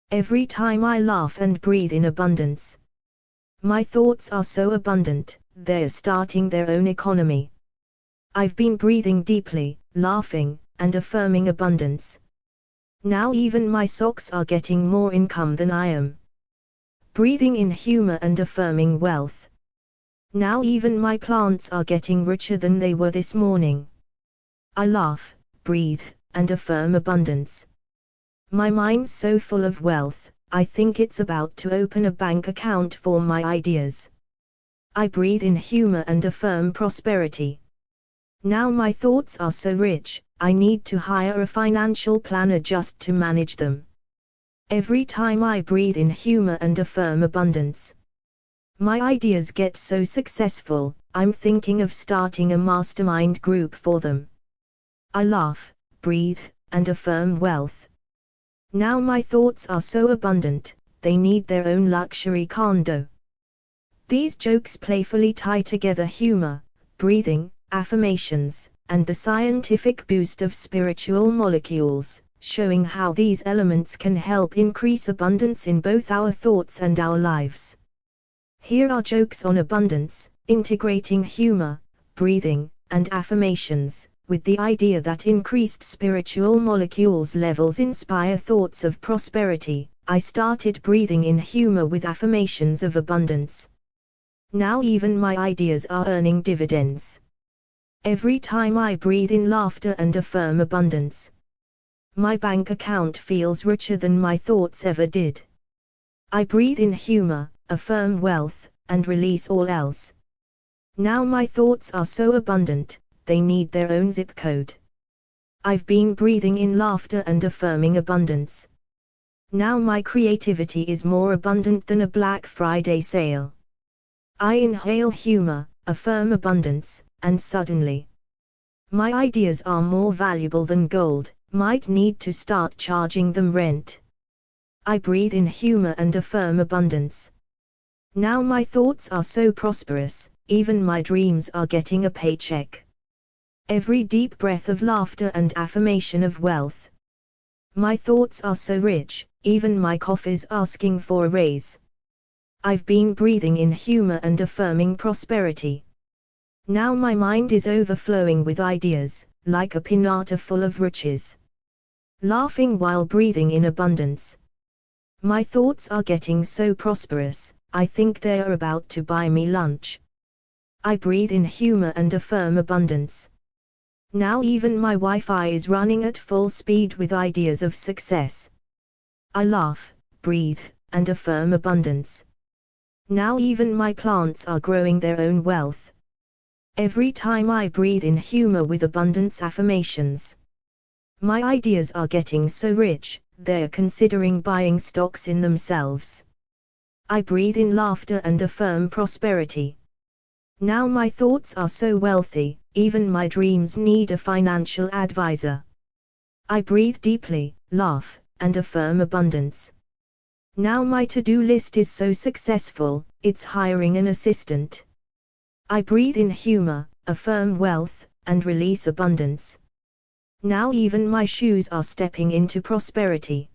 Every time I laugh and breathe in abundance, my thoughts are so abundant, they're starting their own economy. I've been breathing deeply, laughing, and affirming abundance. Now even my socks are getting more income than I am. Breathing in humor and affirming wealth. Now even my plants are getting richer than they were this morning. I laugh, breathe, and affirm abundance. My mind's so full of wealth, I think it's about to open a bank account for my ideas. I breathe in humor and affirm prosperity. Now my thoughts are so rich, I need to hire a financial planner just to manage them. Every time I breathe in humor and affirm abundance, my ideas get so successful, I'm thinking of starting a mastermind group for them. I laugh, breathe, and affirm wealth. Now my thoughts are so abundant, they need their own luxury condo. These jokes playfully tie together humor, breathing, affirmations, and the scientific boost of spiritual molecules, showing how these elements can help increase abundance in both our thoughts and our lives. Here are jokes on abundance, integrating humor, breathing, and affirmations, with the idea that increased spiritual molecules levels inspire thoughts of prosperity. I started breathing in humor with affirmations of abundance. Now even my ideas are earning dividends. Every time I breathe in laughter and affirm abundance, my bank account feels richer than my thoughts ever did. I breathe in humor, affirm wealth, and release all else. Now my thoughts are so abundant, they need their own zip code. I've been breathing in laughter and affirming abundance. Now my creativity is more abundant than a Black Friday sale. I inhale humor, affirm abundance, and suddenly, my ideas are more valuable than gold, might need to start charging them rent. I breathe in humor and affirm abundance. Now my thoughts are so prosperous, even my dreams are getting a paycheck. Every deep breath of laughter and affirmation of wealth. My thoughts are so rich, even my coffee's asking for a raise. I've been breathing in humor and affirming prosperity. Now my mind is overflowing with ideas, like a pinata full of riches. Laughing while breathing in abundance. My thoughts are getting so prosperous, I think they are about to buy me lunch. I breathe in humor and affirm abundance. Now even my Wi-Fi is running at full speed with ideas of success. I laugh, breathe, and affirm abundance. Now even my plants are growing their own wealth. Every time I breathe in humor with abundance affirmations, my ideas are getting so rich, they're considering buying stocks in themselves. I breathe in laughter and affirm prosperity. Now my thoughts are so wealthy, even my dreams need a financial advisor. I breathe deeply, laugh, and affirm abundance. Now my to-do list is so successful, it's hiring an assistant. I breathe in humor, affirm wealth, and release abundance. Now even my shoes are stepping into prosperity.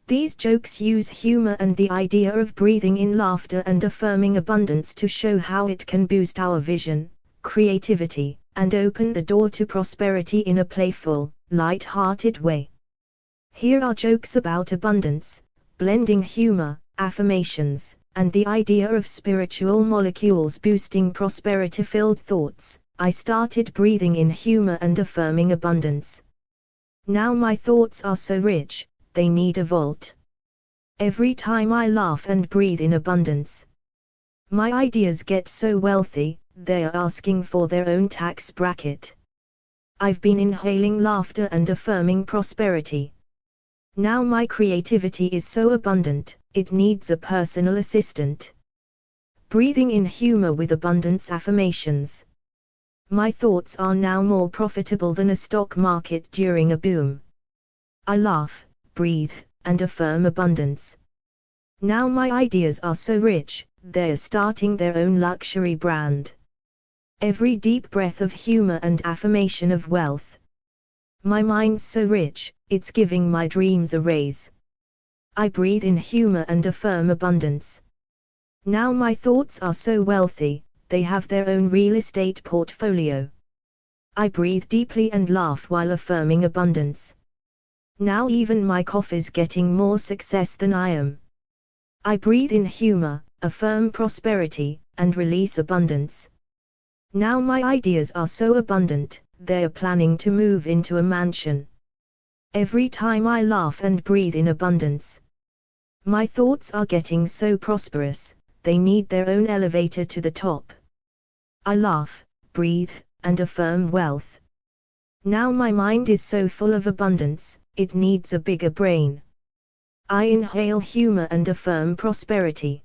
These jokes use humor and the idea of breathing in laughter and affirming abundance to show how it can boost our vision, creativity, and open the door to prosperity in a playful, light-hearted way. Here are jokes about abundance, blending humor, affirmations, and the idea of spiritual molecules boosting prosperity-filled thoughts. I started breathing in humor and affirming abundance. Now my thoughts are so rich, they need a vault. Every time I laugh and breathe in abundance, my ideas get so wealthy, they are asking for their own tax bracket. I've been inhaling laughter and affirming prosperity. Now my creativity is so abundant, it needs a personal assistant. Breathing in humor with abundance affirmations. My thoughts are now more profitable than a stock market during a boom. I laugh, breathe, and affirm abundance. Now my ideas are so rich, they're starting their own luxury brand. Every deep breath of humor and affirmation of wealth. My mind's so rich, it's giving my dreams a raise. I breathe in humor and affirm abundance. Now my thoughts are so wealthy, they have their own real estate portfolio. I breathe deeply and laugh while affirming abundance. Now even my coffee's getting more success than I am. I breathe in humor, affirm prosperity, and release abundance. Now my ideas are so abundant, they're planning to move into a mansion. Every time I laugh and breathe in abundance, my thoughts are getting so prosperous, they need their own elevator to the top. I laugh, breathe, and affirm wealth. Now my mind is so full of abundance, it needs a bigger brain. I inhale humor and affirm prosperity.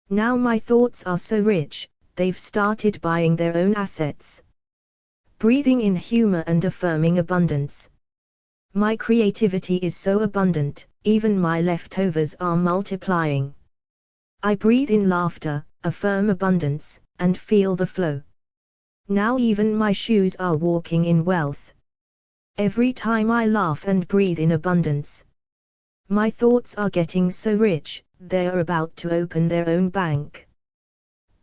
Now my thoughts are so rich, they've started buying their own assets. Breathing in humor and affirming abundance. My creativity is so abundant, even my leftovers are multiplying. I breathe in laughter, affirm abundance, and feel the flow. Now even my shoes are walking in wealth. Every time I laugh and breathe in abundance, my thoughts are getting so rich, they are about to open their own bank.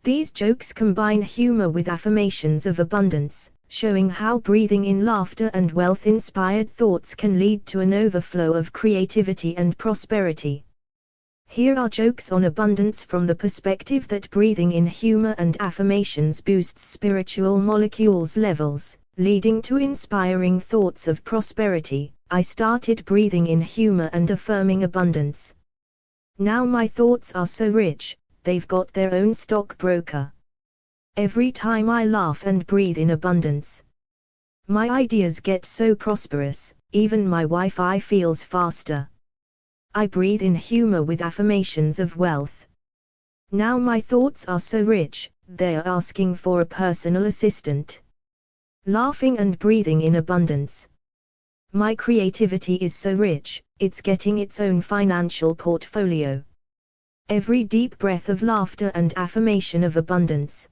These jokes combine humor with affirmations of abundance, showing how breathing in laughter and wealth-inspired thoughts can lead to an overflow of creativity and prosperity. Here are jokes on abundance from the perspective that breathing in humor and affirmations boosts spiritual molecules levels, leading to inspiring thoughts of prosperity. I started breathing in humor and affirming abundance. Now my thoughts are so rich, they've got their own stockbroker. Every time I laugh and breathe in abundance, my ideas get so prosperous, even my Wi-Fi feels faster. I breathe in humor with affirmations of wealth. Now my thoughts are so rich, they are asking for a personal assistant. Laughing and breathing in abundance. My creativity is so rich, it's getting its own financial portfolio. Every deep breath of laughter and affirmation of abundance.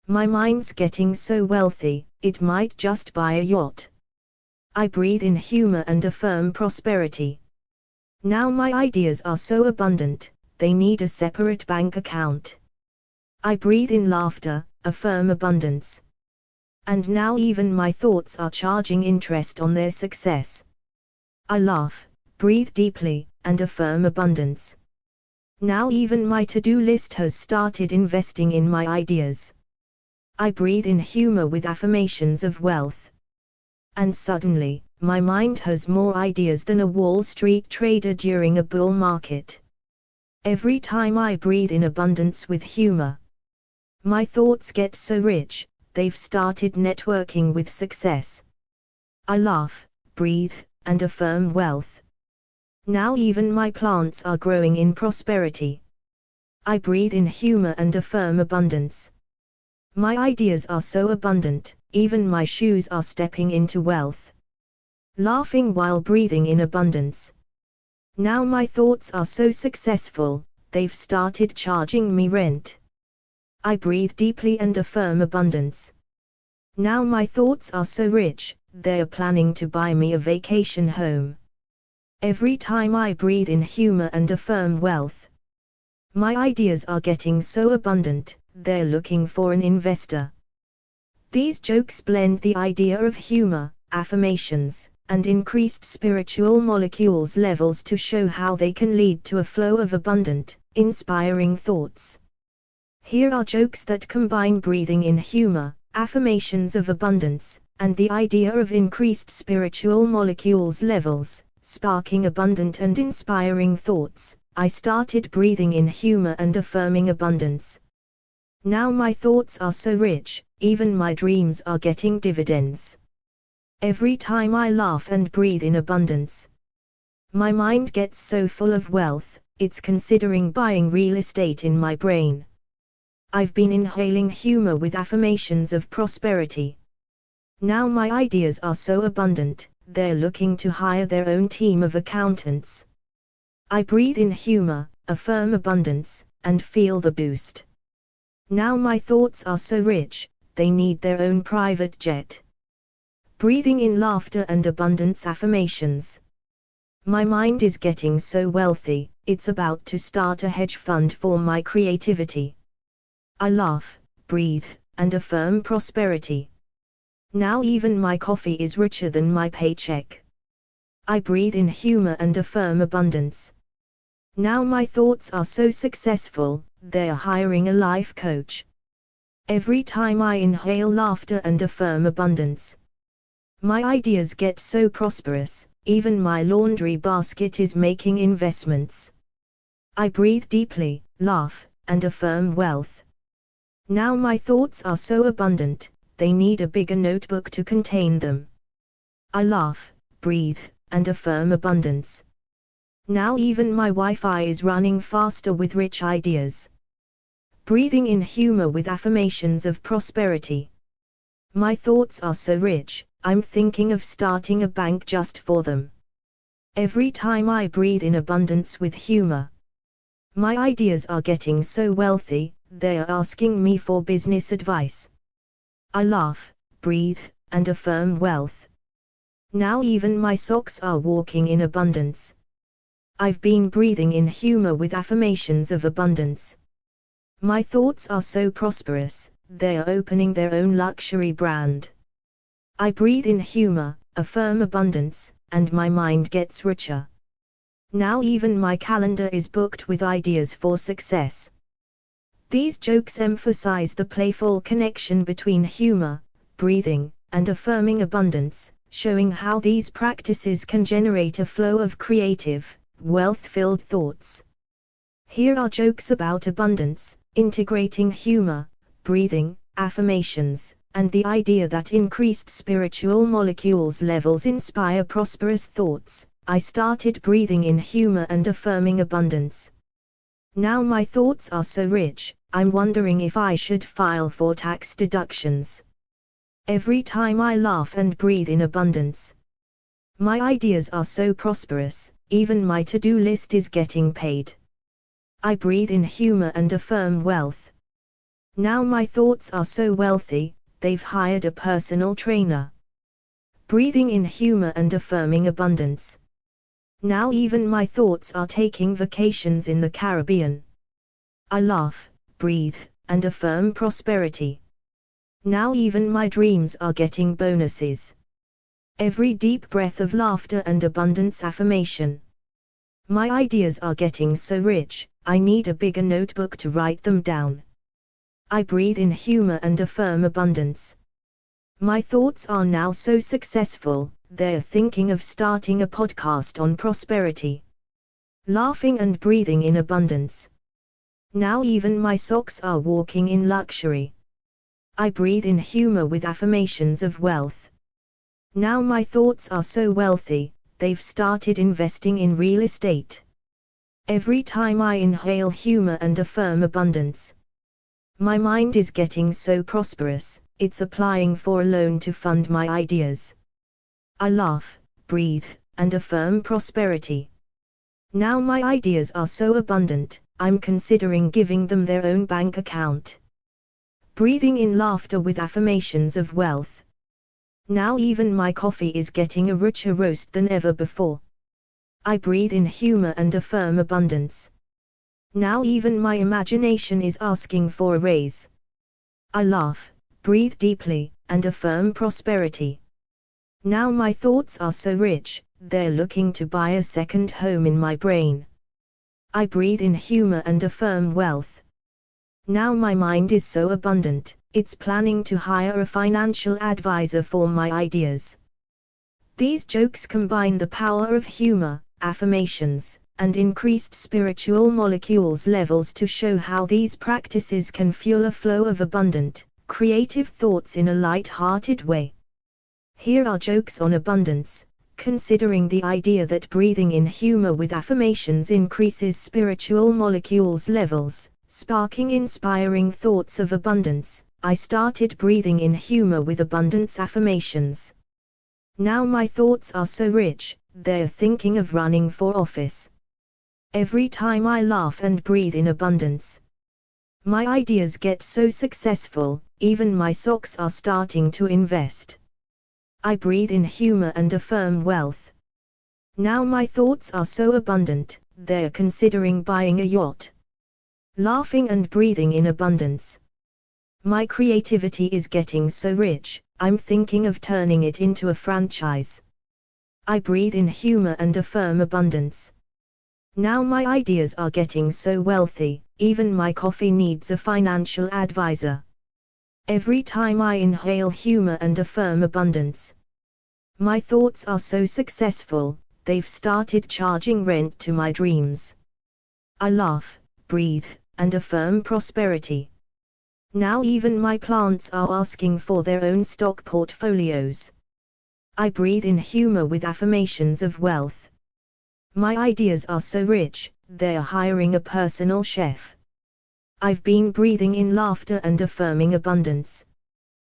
My mind's getting so wealthy, it might just buy a yacht. I breathe in humor and affirm prosperity. Now my ideas are so abundant, they need a separate bank account. I breathe in laughter, affirm abundance. And now even my thoughts are charging interest on their success. I laugh, breathe deeply, and affirm abundance. Now even my to-do list has started investing in my ideas. I breathe in humor with affirmations of wealth. And suddenly, my mind has more ideas than a Wall Street trader during a bull market. Every time I breathe in abundance with humor, my thoughts get so rich, they've started networking with success. I laugh, breathe, and affirm wealth. Now even my plants are growing in prosperity. I breathe in humor and affirm abundance. My ideas are so abundant, even my shoes are stepping into wealth. Laughing while breathing in abundance. Now my thoughts are so successful, they've started charging me rent. I breathe deeply and affirm abundance. Now my thoughts are so rich, they're planning to buy me a vacation home. Every time I breathe in humor and affirm wealth, my ideas are getting so abundant, they're looking for an investor. These jokes blend the idea of humor, affirmations, and increased spiritual molecules levels to show how they can lead to a flow of abundant, inspiring thoughts. Here are jokes that combine breathing in humor, affirmations of abundance, and the idea of increased spiritual molecules levels, sparking abundant and inspiring thoughts. I started breathing in humor and affirming abundance. Now my thoughts are so rich, even my dreams are getting dividends. Every time I laugh and breathe in abundance, my mind gets so full of wealth, it's considering buying real estate in my brain. I've been inhaling humor with affirmations of prosperity. Now my ideas are so abundant, they're looking to hire their own team of accountants. I breathe in humor, affirm abundance, and feel the boost. Now my thoughts are so rich, they need their own private jet. Breathing in laughter and abundance affirmations. My mind is getting so wealthy, it's about to start a hedge fund for my creativity. I laugh, breathe, and affirm prosperity. Now even my coffee is richer than my paycheck. I breathe in humor and affirm abundance. Now my thoughts are so successful, they're hiring a life coach. Every time I inhale laughter and affirm abundance, my ideas get so prosperous, even my laundry basket is making investments. I breathe deeply, laugh, and affirm wealth. Now my thoughts are so abundant, they need a bigger notebook to contain them. I laugh, breathe, and affirm abundance. Now even my Wi-Fi is running faster with rich ideas. Breathing in humor with affirmations of prosperity. My thoughts are so rich, I'm thinking of starting a bank just for them. Every time I breathe in abundance with humor, my ideas are getting so wealthy, they are asking me for business advice. I laugh, breathe, and affirm wealth. Now even my socks are walking in abundance. I've been breathing in humor with affirmations of abundance. My thoughts are so prosperous, they are opening their own luxury brand. I breathe in humor, affirm abundance, and my mind gets richer. Now even my calendar is booked with ideas for success. These jokes emphasize the playful connection between humor, breathing, and affirming abundance, showing how these practices can generate a flow of creative, wealth-filled thoughts. Here are jokes about abundance, integrating humor, breathing, affirmations, and the idea that increased spiritual molecules levels inspire prosperous thoughts. I started breathing in humor and affirming abundance. Now my thoughts are so rich, I'm wondering if I should file for tax deductions. Every time I laugh and breathe in abundance, my ideas are so prosperous, even my to-do list is getting paid. I breathe in humor and affirm wealth. Now my thoughts are so wealthy, they've hired a personal trainer. Breathing in humor and affirming abundance. Now even my thoughts are taking vacations in the Caribbean. I laugh, breathe, and affirm prosperity. Now even my dreams are getting bonuses. Every deep breath of laughter and abundance affirmation. My ideas are getting so rich, I need a bigger notebook to write them down. I breathe in humor and affirm abundance. My thoughts are now so successful, they're thinking of starting a podcast on prosperity. Laughing and breathing in abundance. Now even my socks are walking in luxury. I breathe in humor with affirmations of wealth. Now my thoughts are so wealthy, they've started investing in real estate. Every time I inhale humor and affirm abundance, my mind is getting so prosperous, it's applying for a loan to fund my ideas. I laugh, breathe, and affirm prosperity. Now my ideas are so abundant, I'm considering giving them their own bank account. Breathing in laughter with affirmations of wealth. Now even my coffee is getting a richer roast than ever before. I breathe in humor and affirm abundance. Now even my imagination is asking for a raise. I laugh, breathe deeply, and affirm prosperity. Now my thoughts are so rich, they're looking to buy a second home in my brain. I breathe in humor and affirm wealth. Now my mind is so abundant, it's planning to hire a financial advisor for my ideas. These jokes combine the power of humor, affirmations, and increased spiritual molecules levels to show how these practices can fuel a flow of abundant, creative thoughts in a light-hearted way. Here are jokes on abundance, considering the idea that breathing in humor with affirmations increases spiritual molecules levels, sparking inspiring thoughts of abundance. I started breathing in humor with abundance affirmations. Now my thoughts are so rich, they're thinking of running for office. Every time I laugh and breathe in abundance, my ideas get so successful, even my socks are starting to invest. I breathe in humor and affirm wealth. Now my thoughts are so abundant, they're considering buying a yacht. Laughing and breathing in abundance. My creativity is getting so rich, I'm thinking of turning it into a franchise. I breathe in humor and affirm abundance. Now my ideas are getting so wealthy, even my coffee needs a financial advisor. Every time I inhale humor and affirm abundance, my thoughts are so successful, they've started charging rent to my dreams. I laugh, breathe, and affirm prosperity. Now even my plants are asking for their own stock portfolios. I breathe in humor with affirmations of wealth. My ideas are so rich, they're hiring a personal chef. I've been breathing in laughter and affirming abundance.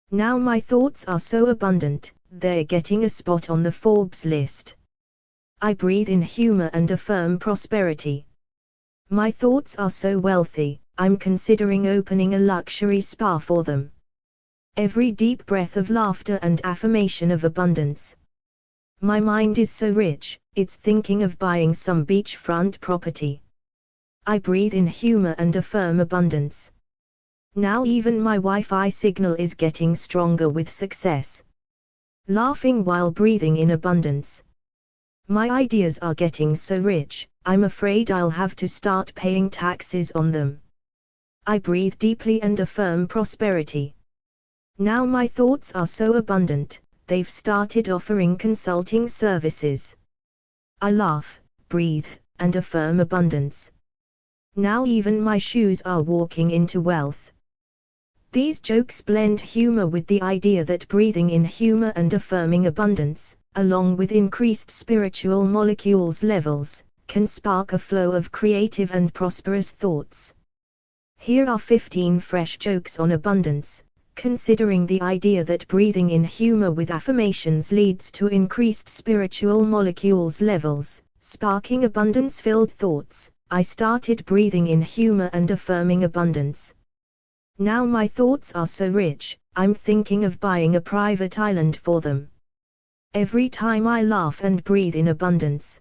Now my thoughts are so abundant, they're getting a spot on the Forbes list. I breathe in humor and affirm prosperity. My thoughts are so wealthy, I'm considering opening a luxury spa for them. Every deep breath of laughter and affirmation of abundance. My mind is so rich, it's thinking of buying some beachfront property. I breathe in humor and affirm abundance. Now even my Wi-Fi signal is getting stronger with success. Laughing while breathing in abundance. My ideas are getting so rich, I'm afraid I'll have to start paying taxes on them. I breathe deeply and affirm prosperity. Now my thoughts are so abundant, they've started offering consulting services. I laugh, breathe, and affirm abundance. Now even my shoes are walking into wealth. These jokes blend humor with the idea that breathing in humor and affirming abundance, along with increased spiritual molecules levels, can spark a flow of creative and prosperous thoughts. Here are 15 fresh jokes on abundance, considering the idea that breathing in humor with affirmations leads to increased spiritual molecules levels, sparking abundance-filled thoughts. I started breathing in humor and affirming abundance. Now my thoughts are so rich, I'm thinking of buying a private island for them. Every time I laugh and breathe in abundance,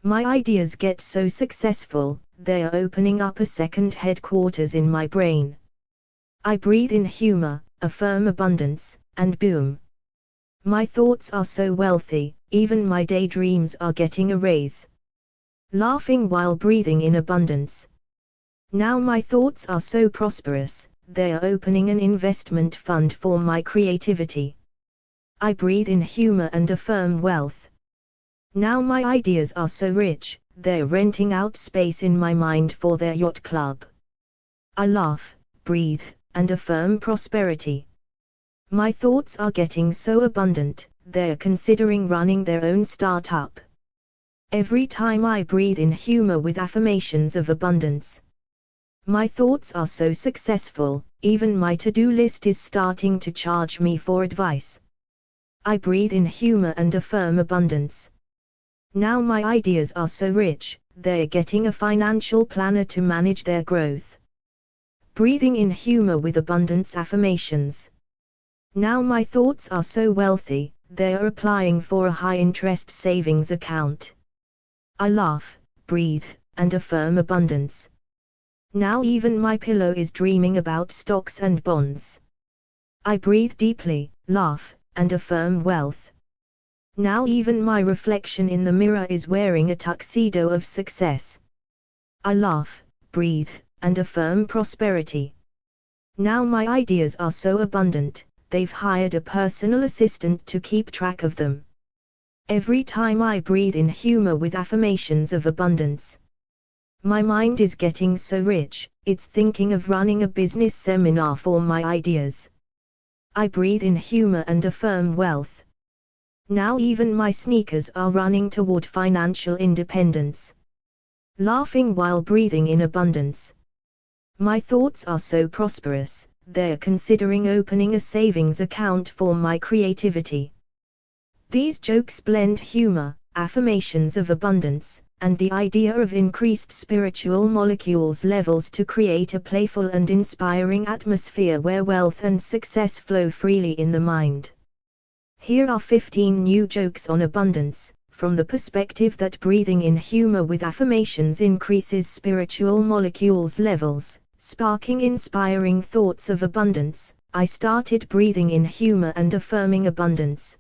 my ideas get so successful, they are opening up a second headquarters in my brain. I breathe in humor, affirm abundance, and boom. My thoughts are so wealthy, even my daydreams are getting a raise. Laughing while breathing in abundance. Now my thoughts are so prosperous, they are opening an investment fund for my creativity. I breathe in humor and affirm wealth. Now my ideas are so rich, they're renting out space in my mind for their yacht club. I laugh, breathe, and affirm prosperity. My thoughts are getting so abundant, they're considering running their own startup. Every time I breathe in humor with affirmations of abundance. My thoughts are so successful, even my to-do list is starting to charge me for advice. I breathe in humor and affirm abundance. Now my ideas are so rich, they're getting a financial planner to manage their growth. Breathing in humor with abundance affirmations. Now my thoughts are so wealthy, they are applying for a high-interest savings account. I laugh, breathe, and affirm abundance. Now even my pillow is dreaming about stocks and bonds. I breathe deeply, laugh, and affirm wealth. Now even my reflection in the mirror is wearing a tuxedo of success. I laugh, breathe, and affirm prosperity. Now my ideas are so abundant, they've hired a personal assistant to keep track of them. Every time I breathe in humor with affirmations of abundance. My mind is getting so rich, it's thinking of running a business seminar for my ideas. I breathe in humor and affirm wealth. Now even my sneakers are running toward financial independence. Laughing while breathing in abundance. My thoughts are so prosperous, they're considering opening a savings account for my creativity. These jokes blend humor, affirmations of abundance, and the idea of increased spiritual molecules levels to create a playful and inspiring atmosphere where wealth and success flow freely in the mind. Here are 15 new jokes on abundance, from the perspective that breathing in humor with affirmations increases spiritual molecules levels, sparking inspiring thoughts of abundance. I started breathing in humor and affirming abundance.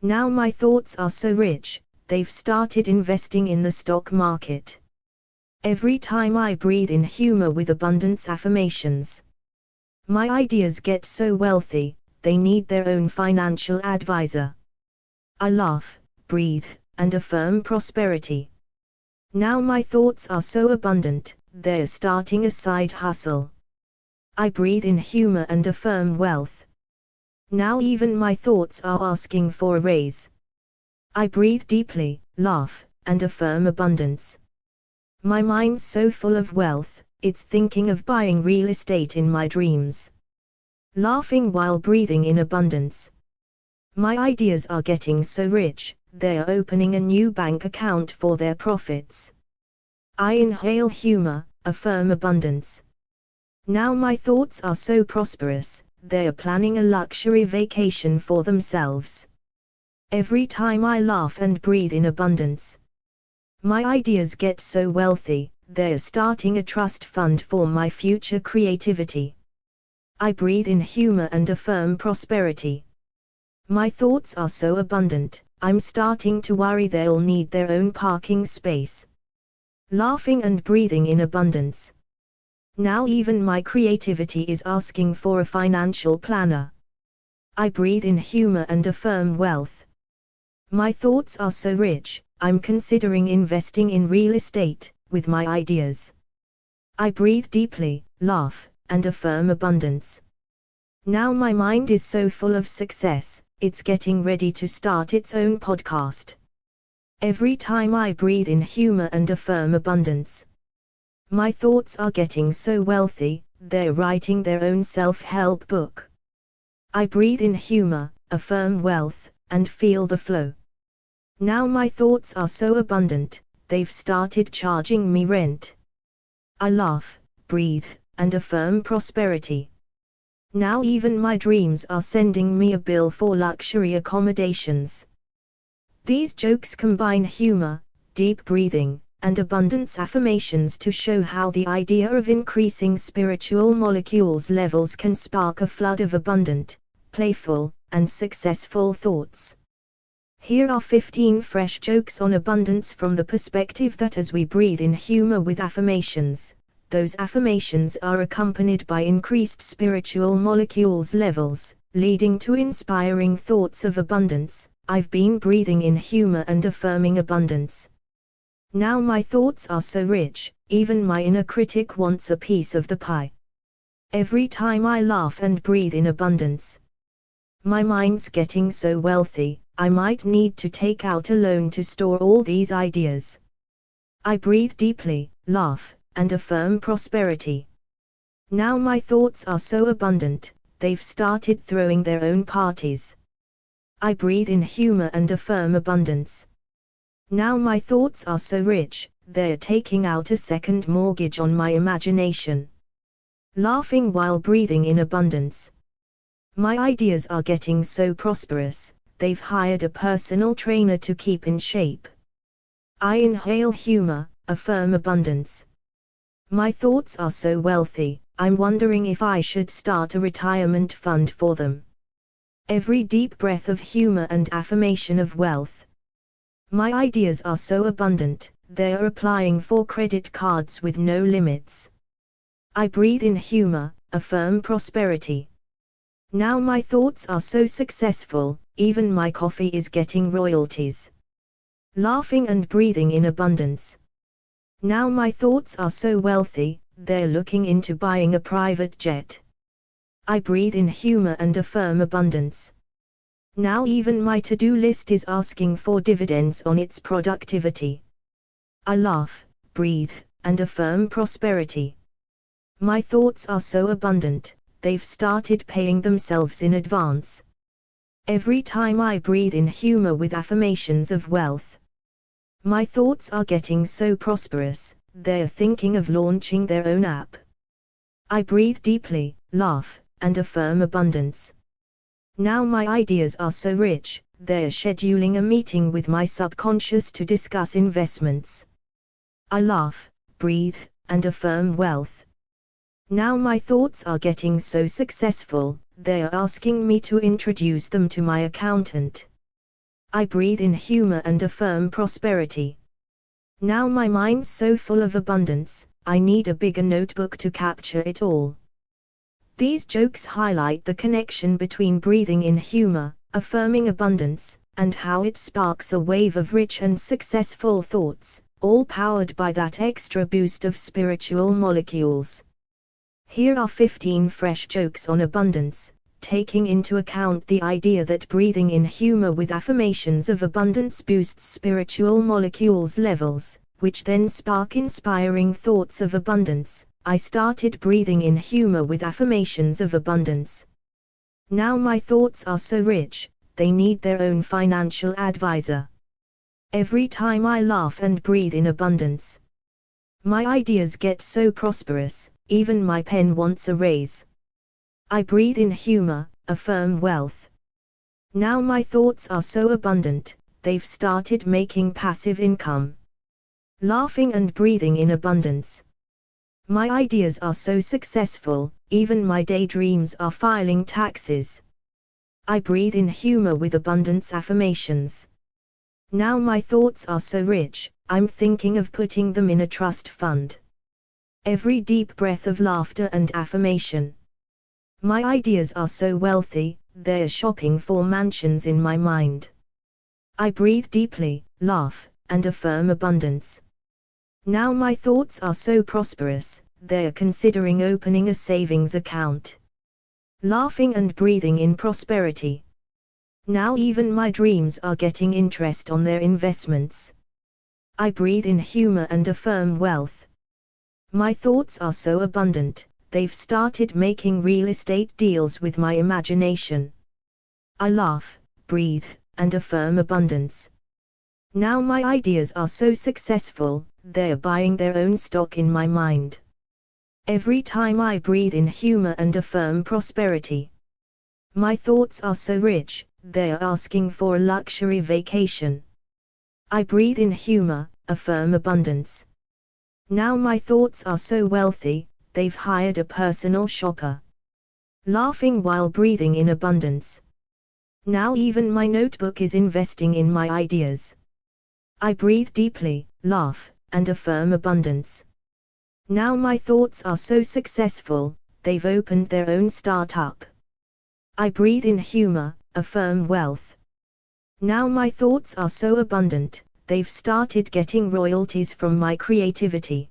Now my thoughts are so rich, they've started investing in the stock market. Every time I breathe in humor with abundance affirmations. My ideas get so wealthy, they need their own financial advisor. I laugh, breathe, and affirm prosperity. Now my thoughts are so abundant, they're starting a side hustle. I breathe in humor and affirm wealth. Now even my thoughts are asking for a raise. I breathe deeply, laugh, and affirm abundance. My mind's so full of wealth, it's thinking of buying real estate in my dreams. Laughing while breathing in abundance. My ideas are getting so rich, they're opening a new bank account for their profits. I inhale humor, affirm abundance. Now my thoughts are so prosperous, they're planning a luxury vacation for themselves. Every time I laugh and breathe in abundance. My ideas get so wealthy, they're starting a trust fund for my future creativity. I breathe in humor and affirm prosperity. My thoughts are so abundant, I'm starting to worry they'll need their own parking space. Laughing and breathing in abundance. Now even my creativity is asking for a financial planner. I breathe in humor and affirm wealth. My thoughts are so rich, I'm considering investing in real estate, with my ideas. I breathe deeply, laugh, and affirm abundance. Now my mind is so full of success, it's getting ready to start its own podcast. Every time I breathe in humor and affirm abundance. My thoughts are getting so wealthy, they're writing their own self-help book. I breathe in humor, affirm wealth, and feel the flow. Now my thoughts are so abundant, they've started charging me rent. I laugh, breathe, and affirm prosperity. Now even my dreams are sending me a bill for luxury accommodations. These jokes combine humor, deep breathing, and abundance affirmations to show how the idea of increasing spiritual molecules levels can spark a flood of abundant, playful, and successful thoughts. Here are 15 fresh jokes on abundance from the perspective that as we breathe in humor with affirmations, those affirmations are accompanied by increased spiritual molecules levels, leading to inspiring thoughts of abundance. I've been breathing in humor and affirming abundance. Now my thoughts are so rich, even my inner critic wants a piece of the pie. Every time I laugh and breathe in abundance, my mind's getting so wealthy, I might need to take out a loan to store all these ideas. I breathe deeply, laugh, and affirm prosperity. Now my thoughts are so abundant, they've started throwing their own parties. I breathe in humor and affirm abundance. Now my thoughts are so rich, they're taking out a second mortgage on my imagination. Laughing while breathing in abundance. My ideas are getting so prosperous, they've hired a personal trainer to keep in shape. I inhale humor, affirm abundance. My thoughts are so wealthy, I'm wondering if I should start a retirement fund for them. Every deep breath of humor and affirmation of wealth. My ideas are so abundant, they are applying for credit cards with no limits. I breathe in humor, affirm prosperity. Now my thoughts are so successful, even my coffee is getting royalties. Laughing and breathing in abundance. Now my thoughts are so wealthy, they're looking into buying a private jet. I breathe in humor and affirm abundance. Now even my to-do list is asking for dividends on its productivity. I laugh, breathe, and affirm prosperity. My thoughts are so abundant, they've started paying themselves in advance. Every time I breathe in humor with affirmations of wealth, my thoughts are getting so prosperous, they're thinking of launching their own app. I breathe deeply, laugh, and affirm abundance. Now my ideas are so rich, they're scheduling a meeting with my subconscious to discuss investments. I laugh, breathe, and affirm wealth. Now my thoughts are getting so successful, they're asking me to introduce them to my accountant. I breathe in humor and affirm prosperity. Now my mind's so full of abundance, I need a bigger notebook to capture it all. These jokes highlight the connection between breathing in humor, affirming abundance, and how it sparks a wave of rich and successful thoughts, all powered by that extra boost of spiritual molecules. Here are 15 fresh jokes on abundance, taking into account the idea that breathing in humor with affirmations of abundance boosts spiritual molecules levels, which then spark inspiring thoughts of abundance. I started breathing in humor with affirmations of abundance. Now my thoughts are so rich, they need their own financial advisor. Every time I laugh and breathe in abundance, my ideas get so prosperous, even my pen wants a raise. I breathe in humor, affirm wealth. Now my thoughts are so abundant, they've started making passive income. Laughing and breathing in abundance. My ideas are so successful, even my daydreams are filing taxes. I breathe in humor with abundance affirmations. Now my thoughts are so rich, I'm thinking of putting them in a trust fund. Every deep breath of laughter and affirmation. My ideas are so wealthy, they're shopping for mansions in my mind. I breathe deeply, laugh, and affirm abundance. Now my thoughts are so prosperous, they're considering opening a savings account. Laughing and breathing in prosperity. Now even my dreams are getting interest on their investments. I breathe in humor and affirm wealth. My thoughts are so abundant, they've started making real estate deals with my imagination. I laugh, breathe, and affirm abundance. Now my ideas are so successful, they're buying their own stock in my mind. Every time I breathe in humor and affirm prosperity, my thoughts are so rich, they're asking for a luxury vacation. I breathe in humor, affirm abundance. Now my thoughts are so wealthy, they've hired a personal shopper. Laughing while breathing in abundance. Now even my notebook is investing in my ideas. I breathe deeply, laugh, and affirm abundance. Now my thoughts are so successful, they've opened their own startup. I breathe in humor, affirm wealth. Now my thoughts are so abundant, they've started getting royalties from my creativity.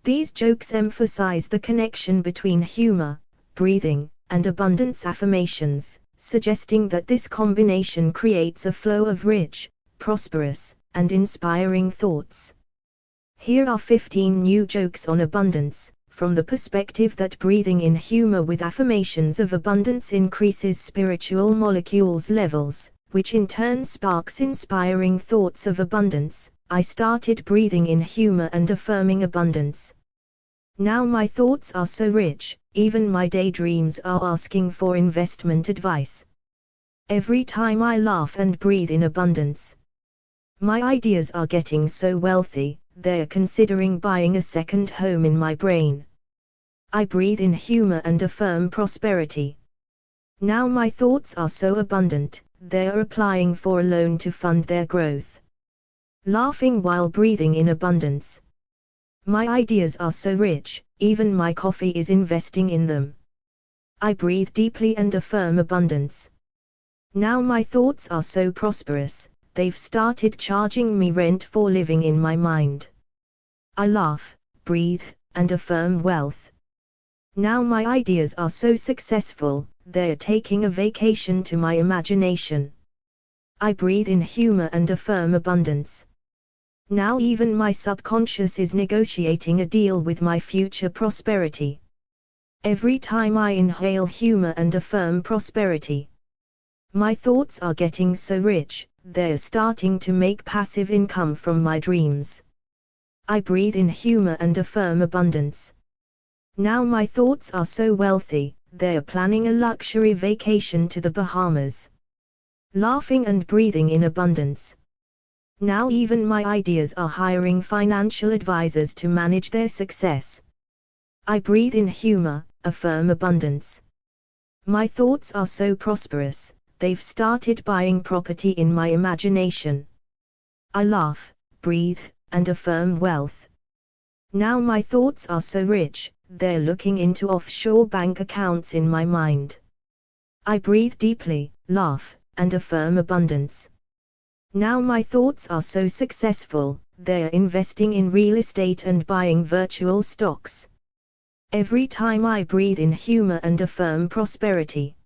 These jokes emphasize the connection between humor, breathing, and abundance affirmations, suggesting that this combination creates a flow of rich, prosperous, and inspiring thoughts. Here are 15 new jokes on abundance, from the perspective that breathing in humor with affirmations of abundance increases spiritual molecules levels, which in turn sparks inspiring thoughts of abundance. I started breathing in humor and affirming abundance. Now my thoughts are so rich, even my daydreams are asking for investment advice. Every time I laugh and breathe in abundance, my ideas are getting so wealthy, they're considering buying a second home in my brain. I breathe in humor and affirm prosperity. Now my thoughts are so abundant, they are applying for a loan to fund their growth. Laughing while breathing in abundance. My ideas are so rich, even my coffee is investing in them. I breathe deeply and affirm abundance. Now my thoughts are so prosperous, they've started charging me rent for living in my mind. I laugh, breathe, and affirm wealth. Now my ideas are so successful, they're taking a vacation to my imagination. I breathe in humor and affirm abundance. Now even my subconscious is negotiating a deal with my future prosperity. Every time I inhale humor and affirm prosperity, my thoughts are getting so rich, they're starting to make passive income from my dreams. I breathe in humor and affirm abundance. Now my thoughts are so wealthy, they're planning a luxury vacation to the Bahamas. Laughing and breathing in abundance. Now even my ideas are hiring financial advisors to manage their success. I breathe in humor, affirm abundance. My thoughts are so prosperous, they've started buying property in my imagination. I laugh, breathe, and affirm wealth. Now my thoughts are so rich, they're looking into offshore bank accounts in my mind. I breathe deeply, laugh, and affirm abundance. Now my thoughts are so successful, they're investing in real estate and buying virtual stocks. Every time I breathe in humor and affirm prosperity,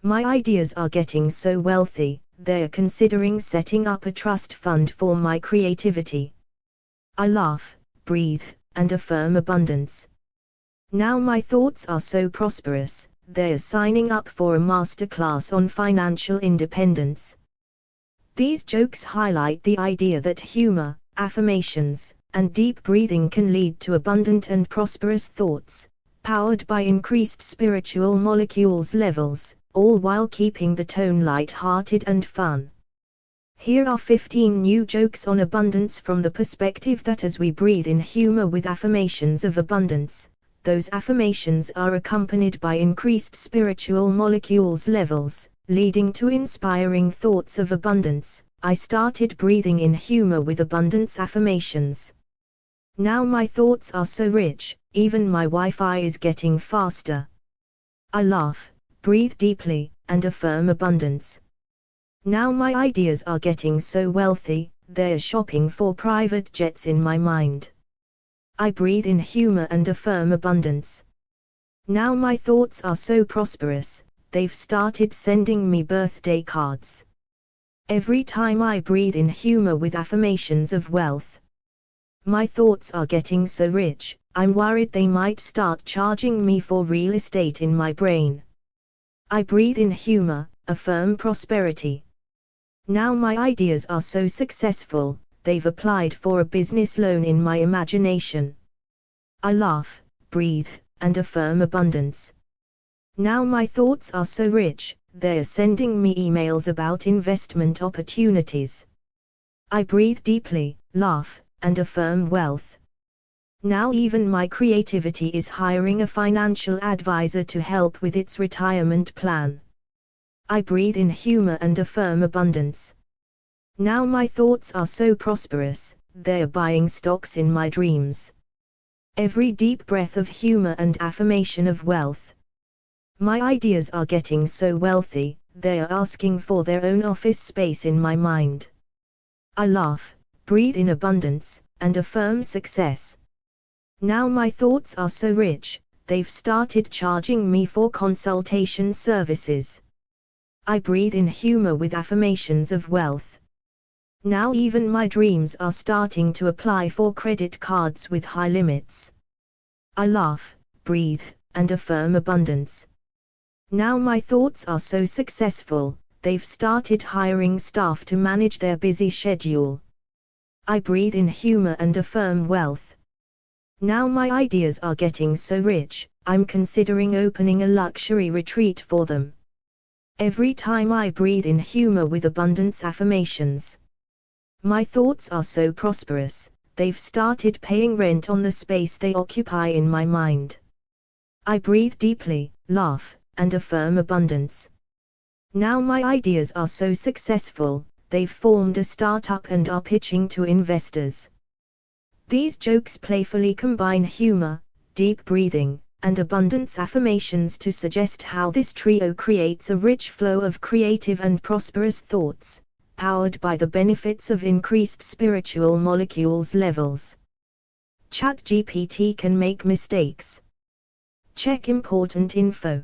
my ideas are getting so wealthy, they're considering setting up a trust fund for my creativity. I laugh, breathe, and affirm abundance. Now my thoughts are so prosperous, they're signing up for a masterclass on financial independence. These jokes highlight the idea that humor, affirmations, and deep breathing can lead to abundant and prosperous thoughts, powered by increased spiritual molecules levels, all while keeping the tone light-hearted and fun. Here are 15 new jokes on abundance from the perspective that as we breathe in humor with affirmations of abundance, those affirmations are accompanied by increased spiritual molecules levels, leading to inspiring thoughts of abundance. I started breathing in humor with abundance affirmations. Now my thoughts are so rich, even my Wi-Fi is getting faster. I laugh, breathe deeply, and affirm abundance. Now my ideas are getting so wealthy, they're shopping for private jets in my mind. I breathe in humor and affirm abundance. Now my thoughts are so prosperous, they've started sending me birthday cards. Every time I breathe in humor with affirmations of wealth, my thoughts are getting so rich, I'm worried they might start charging me for real estate in my brain. I breathe in humor, affirm prosperity. Now my ideas are so successful, they've applied for a business loan in my imagination. I laugh, breathe, and affirm abundance. Now my thoughts are so rich, they're sending me emails about investment opportunities. I breathe deeply, laugh, and affirm wealth. Now even my creativity is hiring a financial advisor to help with its retirement plan. I breathe in humor and affirm abundance. Now my thoughts are so prosperous, they're buying stocks in my dreams. Every deep breath of humor and affirmation of wealth. My ideas are getting so wealthy, they are asking for their own office space in my mind. I laugh, breathe in abundance, and affirm success. Now my thoughts are so rich, they've started charging me for consultation services. I breathe in humor with affirmations of wealth. Now even my dreams are starting to apply for credit cards with high limits. I laugh, breathe, and affirm abundance. Now my thoughts are so successful, they've started hiring staff to manage their busy schedule. I breathe in humor and affirm wealth. Now my ideas are getting so rich, I'm considering opening a luxury retreat for them. Every time I breathe in humor with abundance affirmations. My thoughts are so prosperous, they've started paying rent on the space they occupy in my mind. I breathe deeply, laugh, and affirm abundance. Now my ideas are so successful, they've formed a startup and are pitching to investors. These jokes playfully combine humor, deep breathing, and abundance affirmations to suggest how this trio creates a rich flow of creative and prosperous thoughts, powered by the benefits of increased spiritual molecules levels. ChatGPT can make mistakes. Check important info.